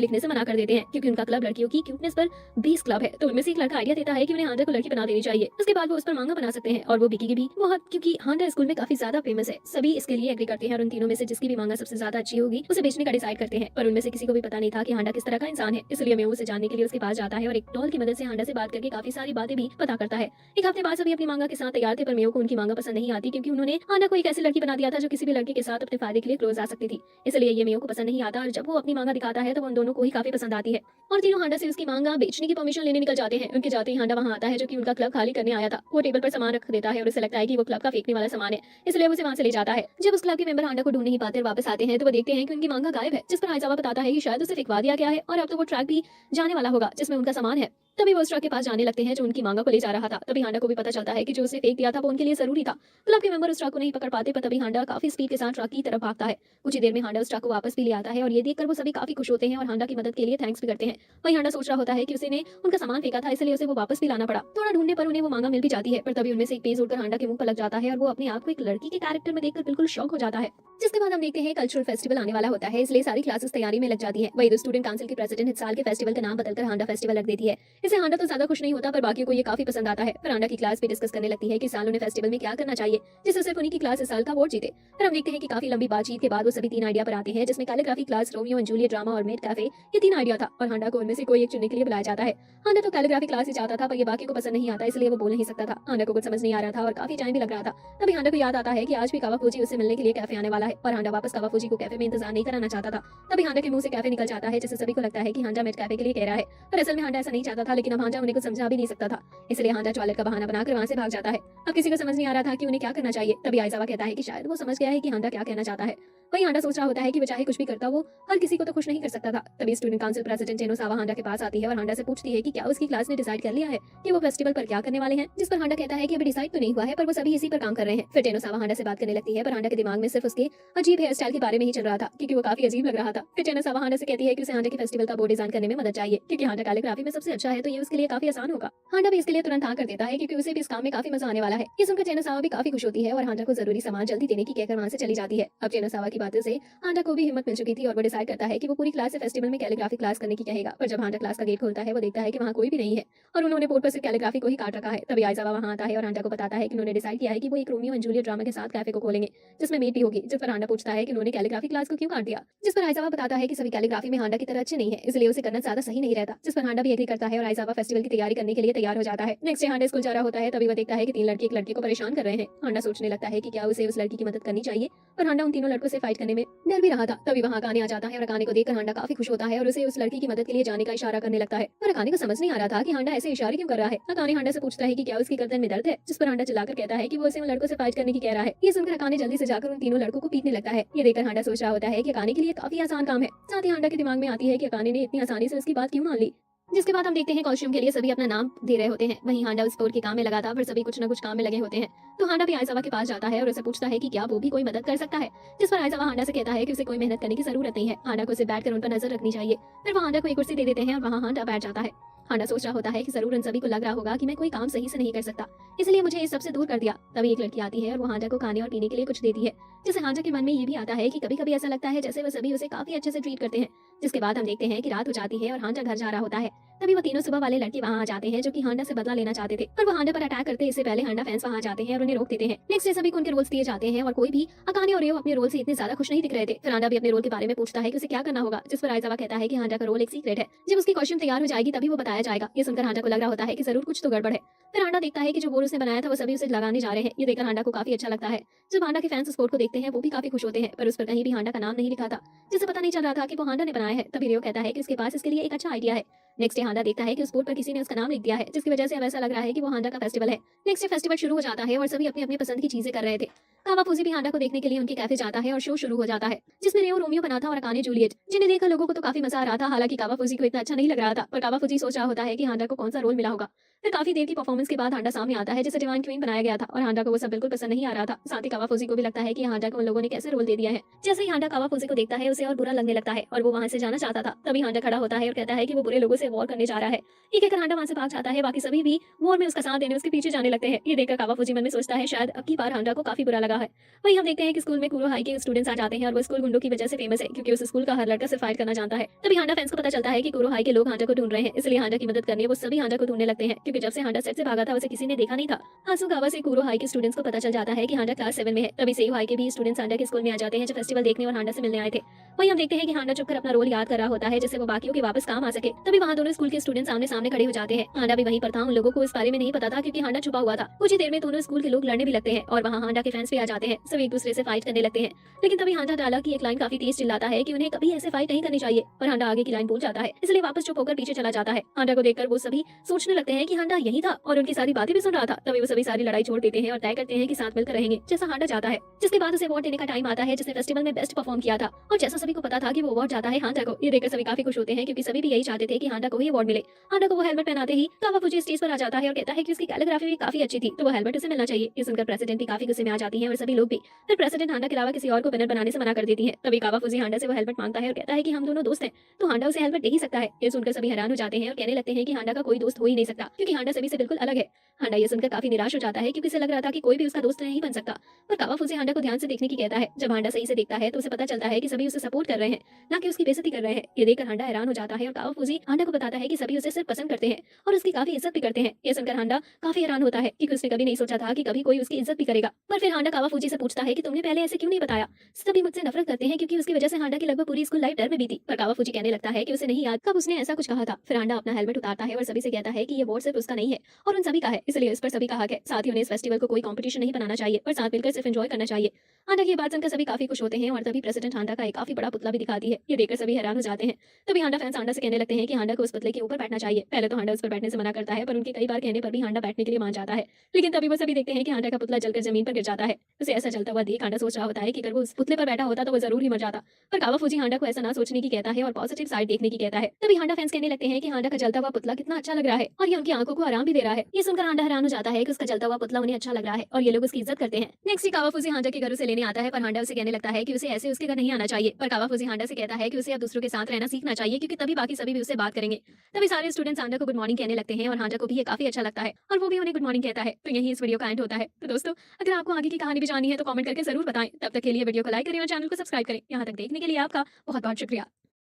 लिखने से मना कर देते हैं क्योंकि उनका क्लब लड़कियों की क्यूटनेस पर 20 क्लब है। तो उनमें से एक लड़का आइडिया देता है कि उन्हें हांडा को लड़की बना देनी चाहिए। उसके बाद वो उस पर मांगा बना सकते हैं और वो बिकी भी बहुत, क्योंकि हांडा स्कूल में काफी ज्यादा फेमस है। सभी इसके लिए एग्री करते हैं और उन तीनों में से जिसकी भी मांगा सबसे ज्यादा अच्छी होगी उसे बेचने का डिसाइड करते हैं। पर उनमें से किसी को भी पता नहीं था कि हांडा किस तरह का इंसान है, इसलिए मेओ उसे जानने के लिए उसके पास जाता है और एक डॉल की मदद से हांडा से बात करके काफी सारी बातें भी पता करता है। एक हफ्ते बाद सभी अपनी मांगा के साथ तैयार थे पर मेओ को उनकी मांगा पसंद नहीं आती क्योंकि उन्होंने हांडा को एक ऐसी लड़की बना दिया था जो किसी भी लड़के के साथ अपने फायदे के लिए क्लोज आ सकती थी। इसलिए ये मेओ को पसंद नहीं आता और जब वो अपनी मांगा दिखाता है तो वो उन दोनों को ही काफी पसंद आती है और तीनों हांडा से उसकी मांगा बेचने की परमिशन लेने निकल जाते हैं। उनके जाते ही हांडा वहां आता है जो कि उनका क्लब खाली करने आया था। वो टेबल पर सामान रख देता है और उसे लगता है कि वो क्लब का फेंकने वाला सामान है, इसलिए उसे वहां से ले जाता है। जब उस क्लब के मेंबर हांडा को ढूंढ नहीं पाते और वापस आते हैं तो वो देखते हैं कि उनकी मांगा गायब है। जिस पर आइजावा बताता है कि शायद उसे फेंकवा दिया गया है और अब तो वो ट्रक भी जाने वाला होगा जिसमें उनका सामान है। तभी वो उस ट्रक के पास जाने लगते हैं जो उनकी मांगा को ले जा रहा था। तभी हांडा को भी पता चलता है कि जो उसे फेंक दिया था वो उनके लिए जरूरी था। क्लब के मेंबर उस ट्रक को नहीं पकड़ पाते पर तभी हांडा काफी स्पीड के साथ ट्रक की तरफ भागता है। कुछ ही देर में हांडा उस ट्रक को वापस भी ले आता है और ये देखकर वो सभी काफी खुश होते हैं और हांडा की मदद के लिए थैंक्स भी करते हैं। वही हांडा सोच रहा होता है कि उसने उनका सामान फेंका था इसलिए उसे वो वापस भी लाना पड़ा। थोड़ा ढूंढने पर उन्हें वो मांगा मिल भी जाती है। पर तभी उनमें से एक पेज उड़कर हांडा के मुंह पर लग जाता है और वो अपने आप को एक लड़की के कैरेक्टर में देखकर बिल्कुल शॉक हो जाता है। जिसके बाद हम देखते हैं कल्चरल फेस्टिवल आने वाला होता है, इसलिए सारी क्लासेस तैयारी में लग जाती है। वही स्टूडेंट काउंसिल की प्रेसिडेंट इस साल के फेस्टिवल का नाम बदलकर हांडा फेस्टिवल रख देती है। इसे हांडा तो ज्यादा खुश नहीं होता पर बाकियों को ये काफी पसंद आता है। फिर हांडा की क्लास भी डिस्कस करने लगती है कि साल उन्हें फेस्टिवल में क्या करना चाहिए जिससे सिर्फ उन्हीं की क्लास इस साल का अवार्ड जीते। फिर हम देखते हैं कि काफी लंबी बातचीत के बाद वो सभी 3 आइडिया पर आते हैं जिसमें calligraphy class, Romeo and Juliet drama और मेड कैफे, ये 3 आइडिया था और हांडा को उनमें से कोई एक चुनने के लिए बुलाया जाता है। हांडा तो कैलीग्राफी क्लास ही चाहता था पर ये बाकी को पसंद नहीं आता इसलिए वो बोल नहीं सकता था। हांडा को कुछ समझ नहीं आ रहा था और काफी टाइम भी लग रहा था। तभी हांडा को याद आता है कि आज भी कावाफूजी उससे मिलने के लिए कैफे आने वाला है और हांडा वापस कावाफूजी को कैफे में इंतजार नहीं कराना चाहता था। तभी हांडा के मुंह से कैफे निकल जाता है जिससे सभी को लगता है कि हांडा मेड कैफे के लिए कह रहा है, पर असल में हांडा ऐसा नहीं चाहता था। लेकिन अब हांडा उन्हें कुछ समझा भी नहीं सकता था इसलिए हांडा टॉयलेट का बहाना बनाकर वहां से भाग जाता है। अब किसी को समझ नहीं आ रहा था कि उन्हें क्या करना चाहिए। तभी आइजावा कहता है कि शायद वो समझ गया है कि हांडा क्या कहना चाहता है। वही हांडा सोच रहा होता है कि वो चाहे कुछ भी करता वो हर किसी को तो खुश नहीं कर सकता था। तभी स्टूडेंट काउंसिल प्रेसिडेंट जेनोसावा हांडा के पास आती है और हांडा से पूछती है कि क्या उसकी क्लास ने डिसाइड कर लिया है कि वो फेस्टिवल पर क्या करने वाले हैं। जिस पर हांडा कहता है कि अभी डिसाइड तो नहीं हुआ है पर वो सभी इसी पर काम कर रहे हैं। फिर जेनोसावा हांडा से बात करने लगती है पर हांडा के दिमाग में सिर्फ उसके अजीब हेयर स्टाइल के बारे में ही चल रहा था क्योंकि वो काफी अजीब लग रहा था। फिर जेनोसावा हांडा से कहती है कि उसे हांडा के फेस्टिवल का बोर्ड डिजाइन करने में मदद चाहिए क्योंकि हांडा कैलीग्राफी में सबसे अच्छा है तो ये उसके लिए काफी आसान होगा। हांडा भी इसके लिए तुरंत हाँ कर देता है क्योंकि उसे भी इस काम में काफी मजा आने वाला है। ये सुनकर जेनोसावा भी काफी खुश होती है और हांडा को जरूरी सामान जल्दी देने की कहकर वहां से चली जाती है। अब जेनोसावा की बातों से हांडा को भी हिम्मत मिल चुकी थी और वो डिसाइड करता है कि वो पूरी क्लास से फेस्टिवल में कैलीग्राफी क्लास करने की कहेगा। पर जब हांडा क्लास का गेट खोलता है वो देखता है कि वहाँ कोई भी नहीं है और उन्होंने बोर्ड पर सिर्फ कैलीग्राफी को ही काट रखा है। तभी आइजावा वहाँ आता है और हांडा को बताता है कि उन्होंने डिसाइड किया है कि वो एक रोमियो एंड जूलियट ड्रामा के साथ कैफे को खोलेंगे जिसमें मेट भी होगी। जिस पर हांडा पूछता है कि उन्होंने कैलीग्राफी क्लास को क्यों काट दिया। जिस पर आइजावा बताता है कि सभी कैलीग्राफी में हांडा की तरह अच्छे नहीं है इसलिए उसे करना ज्यादा सही नहीं रहता। जिस पर हांडा भी एग्री करता है और आइजावा फेस्टिवल की तैयारी करने के लिए तैयार हो जाता है। नेक्स्ट डे हांडा स्कूल जा रहा होता है तभी वो देखता है कि 3 लड़के एक लड़की को परेशान कर रहे हैं। हांडा सोचने लगता है कि क्या उसे उस लड़की की मदद करनी चाहिए पर हांडा उन तीनों लड़कों से फाइट करने में डर भी रहा था। तभी वहाँ अकाने आ जाता है और अकाने को देखकर हांडा काफी खुश होता है और उसे उस लड़की की मदद के लिए जाने का इशारा करने लगता है। पर अकाने को समझ नहीं आ रहा था कि हांडा ऐसे इशारे क्यों कर रहा है। अकाने हांडा से पूछता है कि क्या उसकी गर्दन में दर्द है। जिस पर हांडा चिल्लाकर कहता है कि वो उसे उन लड़कों से फाइट करने की कह रहा है। ये सुनकर अकाने जल्दी से जाकर उन तीनों लड़कों को पीटने लगता है। ये देखकर हांडा सोच रहा होता है कि अकाने के लिए काफी आसान काम है। साथ ही हांडा के दिमाग में आती है कि अकाने ने इतनी आसानी से उसकी बात क्यों मान ली। जिसके बाद हम देखते हैं कॉस्ट्यूम के लिए सभी अपना नाम दे रहे होते हैं। वहीं हांडा उस स्टोर के काम में लगा था पर सभी कुछ न कुछ काम में लगे होते हैं। तो हांडा भी आइजावा के पास जाता है और उसे पूछता है कि क्या वो भी कोई मदद कर सकता है। जिस पर आइजावा हांडा से कहता है कि उसे कोई मेहनत करने की जरूरत नहीं है, हांडा को उसे बैठकर उन पर नजर रखनी चाहिए। फिर वो हांडा को एक कुर्सी दे देते हैं और वहाँ हांडा बैठ जाता है। हांडा सोच रहा होता है कि जरूर उन सभी को लग रहा होगा कि मैं कोई काम सही से नहीं कर सकता, इसलिए मुझे इस सबसे दूर कर दिया। तभी एक लड़की आती है और वो हांडा को खाने और पीने के लिए कुछ देती है, जिससे हांडा के मन में ये भी आता है कि कभी कभी ऐसा लगता है जैसे वो सभी उसे काफी अच्छे से ट्रीट करते हैं। जिसके बाद हम देखते हैं कि रात हो जाती है और हांडा घर जा रहा होता है। तभी वो तीनों सुबह वाले लड़के वहाँ आ जाते हैं जो कि हांडा से बदला लेना चाहते थे, पर वो हांडा पर अटैक करते इससे पहले हांडा फैंस वहाँ जाते हैं और उन्हें रोक देते हैं। नेक्स्ट डे सभी को उनके रोल्स दिए जाते हैं और कोई भी अकाने और रेयो अपने रोल से इतने ज्यादा खुश नहीं दिख रहे थे। फिर हांडा भी अपने रोल के बारे में पूछता है कि उसे क्या करना होगा, जिस पर आइजावा कहता है कि हांडा का रोल एक सीक्रेट है, जब उसकी कॉस्ट्यूम तैयार हो जाएगी तभी वो बताया जाएगा। ये सुनकर हांडा को लग रहा होता है कि जरूर कुछ तो गड़बड़ है। फिर हांडा देखता है कि जो बोर्ड उसने बनाया था वो सभी उसे लगाने जा रहे हैं। ये देखकर हांडा को काफी अच्छा लगता है। जब हांडा के फैंस उस बोर्ड को देखते हैं वो भी काफी खुश होते हैं, पर उस पर कहीं भी हांडा का नाम नहीं लिखा था, जिसे पता नहीं चल रहा था कि वो हांडा ने बनाया है। तभी रियो कहता है कि उसके पास इसके लिए एक अच्छा आइडिया है। नेक्स्ट डे हांडा देखता है कि उस बोर्ड पर किसी ने उसका नाम लिख दिया है, जिसकी वजह से अब ऐसा लग रहा है कि वो हांडा का फेस्टिवल है। नेक्स्ट डे फेस्टिवल शुरू हो जाता है और सभी अपनी अपनी पसंद की चीजें कर रहे थे। कावाफूजी भी हांडा को देखने के लिए उनके कैफे जाता है और शो शुरू हो जाता है, जिसमें रेओ रोमियो बना था और अकाने जूलियट, जिन्हें देखकर लोगों को तो काफी मजा आ रहा था। हालांकि कावाफूजी को इतना अच्छा नहीं लग रहा था, पर कावाफूजी सोच रहा होता है कि हांडा को कौन सा रोल मिला होगा। फिर काफी देर की परफॉर्मेंस के बाद हांडा सामने आता है जिसे डिवाइन क्वीन बनाया गया था, और हांडा को वो सब बिल्कुल पसंद नहीं आ रहा था। साथ ही कावाफूजी को भी लगता है कि हांडा को उन लोगों ने कैसे रोल दे दिया है। जैसे ही हांडा कावाफूजी को देखता है उसे और बुरा लगने लगता है और वो वहां से जाना चाहता था। तभी हांडा खड़ा होता है और कहता है कि वो बुरे लोगों से वॉर करने जा रहा है। ये कहकर हांडा वहां से भाग जाता है। बाकी सभी भी वॉर में उसका साथ देने उसके पीछे जाने लगते हैं। ये देखकर कावाफूजी मन में सोचता है शायद अब की बार हांडा को काफी बुरा लगा है। वहीं हम देखते हैं कि स्कूल में कुरो हाई के स्टूडेंट्स आ जाते हैं और वो स्कूल गुंडों की वजह से फेमस है, क्योंकि उस स्कूल का हर लड़का सिर्फ फाइट करना जानता है। तभी हांडा फैंस को पता चलता है कि कुरो हाई के लोग हांडा को ढूंढ रहे हैं, इसलिए हांडा की मदद करने वो सभी हांडा को ढूंढने लगते हैं, क्योंकि जब से हांडा सेट से भागा था उसे किसी ने देखा नहीं था। हासुगावा से कुरो हाई के स्टूडेंट्स को पता चल जाता है कि हांडा क्लास 7 में है। तभी सेयू हाई के भी स्टूडेंट्स हांडा के स्कूल में आ जाते हैं जो फेस्टिवल देखने और हांडा से मिलने आए थे। वहीं हम देखते हैं कि हांडा चुपकर अपना रोल याद कर रहा होता है जिससे वो बाकियों के वापस काम आ सके। तभी वहाँ दोनों स्कूल के स्टूडेंट्स आमने सामने खड़े हो जाते हैं। हांडा भी वहीं पर था, उन लोगों को इस बारे में नहीं पता था क्योंकि हांडा छुपा हुआ था। कुछ ही देर में दोनों स्कूल के लोग लड़ने भी लगते हैं और वहाँ हांडा के फैंस भी आ जाते हैं। सब एक दूसरे से फाइट करने लगते हैं, लेकिन तभी हांडा डायलॉग की एक लाइन काफी तेज चिल्लाता है कि उन्हें कभी ऐसे फाइट नहीं करनी चाहिए, पर हांडा आगे की लाइन भूल जाता है, इसलिए वापस चुप होकर पीछे चला जाता है। हांडा को देखकर वो सभी सोचने लगते हैं कि हांडा यही था और उनकी सारी बातें भी सुन रहा था। तभी वो सभी सारी लड़ाई छोड़ देते हैं और तय करते हैं कि साथ मिलकर रहेंगे, जैसा हांडा चाहता है। जिसके बाद उसे अवार्ड देने का टाइम आता है जिसने फेस्टिवल में बेस्ट परफॉर्म किया था, और जैसा सभी को पता था कि वो अवार्ड जाता है हांडा को। ये देखकर सभी काफी खुश होते हैं क्योंकि सभी भी यही चाहते थे कि हांडा को ही अवार्ड मिले। हांडा को वो हेलमेट पहनाते ही कावाफूजी स्टेज पर आ जाता है और कहता है कि उसकी कैलीग्राफी भी काफी अच्छी थी, तो वो हेलमेट उसे मिलना चाहिए। ये सुनकर प्रेसिडेंट भी काफी गुस्से में आ जाती है और सभी लोग भी। फिर प्रेसिडेंट हांडा के अलावा किसी और को विनर बनाने से मना कर देती है। तभी कावाफूजी हांडा से वो हेलमेट मांगता है और कहता है कि हम दोनों दोस्त हैं, तो हांडा उसे हेलमेट दे ही सकता है। ये सुनकर सभी हैरान हो जाते हैं और कहने लगते हैं कि हांडा का कोई दोस्त हो ही नहीं सकता, क्योंकि हांडा सभी से बिल्कुल अलग है। हांडा ये सुनकर काफी निराश हो जाता है क्योंकि उसे लग रहा था कि कोई भी उसका दोस्त नहीं बन सकता। पर कावाफूजी हांडा को ध्यान से देखने की कहता है। जब हांडा सही से देखता है तो उसे पता चलता है कि सभी उसे सपोर्ट कर रहे हैं, ना कि उसकी बेइज्जती कर रहे हैं। ये देखकर हांडा हैरान हो जाता है और कावाफूजी हांडा को बताता है कि सभी उसे सिर्फ पसंद करते हैं और उसकी काफी इज्जत भी करते हैं। ये सुनकर हांडा काफी हैरान होता है क्योंकि उसने कभी नहीं सोचा था कि कभी कोई उसकी इज्जत भी करेगा। पर फिर हांडा कावाफूजी से पूछता है कि तुमने पहले ऐसे क्यों नहीं बताया। सभी मुझसे नफरत करते हैं क्योंकि उसकी वजह से हांडा की लगभग पूरी स्कूल लाइफ डर में बीती। पर कावाफूजी कहने लगता है कि उसे नहीं याद कब उसने ऐसा कुछ कहा था। फिर हांडा अपना हेलमेट उतारता है और सभी से कहता है कि ये अवार्ड सिर्फ उसका नहीं है और उन सभी का है, इसलिए इस पर सभी का हक है। साथ ही उन्हें इस फेस्टिवल को कोई कंपटीशन नहीं बनाना चाहिए और साथ मिलकर सिर्फ एंजॉय करना चाहिए। हांडा की बात सुनकर सभी काफी खुश होते हैं और तभी प्रेसिडेंट हांडा का एक काफी बड़ा पुतला भी दिखाती है। ये देखकर सभी हैरान हो जाते हैं। तभी हांडा फैंस हांडा से कहने लगते हैं कि हांडा को उस पुतले के ऊपर बैठना चाहिए। पहले तो हांडा उस पर बैठने से मना करता है, पर उनके कई बार कहने पर भी हांडा बैठने के लिए मान जाता है। लेकिन तभी वो सभी देखते हैं कि हांडा का पुतला जलकर जमीन पर गिर जाता है। उसे ऐसा चलता हुआ देख हांडा सोच रहा होता है कि अगर वो उस पुतले पर बैठा होता तो वो जरूर ही मर जाता। पर कावाफूजी हांडा को ऐसा ना सोचने की कहता है और पॉजिटिव साइड देखने की कहता है। तभी हांडा फैंस कहने लगते हैं कि हांडा का जलता हुआ पुतला कितना अच्छा लग रहा है और ये उनकी आंखों को आराम भी दे रहा है। ये सुनकर हांडा हैरान हो जाता है कि उसका जलता हुआ पुतला उन्हें अच्छा लग रहा है और ये लोग उसकी इज्जत करते हैं। नेक्स्ट कावाफूजी हांडा के घर उसे लेने आता है, पर हांडा उसे कहने लगता है कि उसे ऐसे उसके घर नहीं आना चाहिए। पर कावाफूजी हांडा से कहता है कि उसे अब दूसरों के साथ रहना सीखना चाहिए, क्योंकि तभी बाकी सभी भी उससे बात करेंगे। तभी सारे स्टूडेंट्स हांडा को गुड मॉर्निंग कहने लगते हैं और हांडा को भी ये काफी अच्छा लगता है और वो भी उन्हें गुड मॉर्निंग कहता है। तो यही इस वीडियो का एंड होता है। तो दोस्तों, अगर आपको आगे की कहानी भी जाननी है तो कमेंट करके जरूर बताएं। तब तक के लिए वीडियो को लाइक करें और चैनल को सब्सक्राइब करें। यहाँ तक देखने के लिए आपका बहुत बहुत शुक्रिया।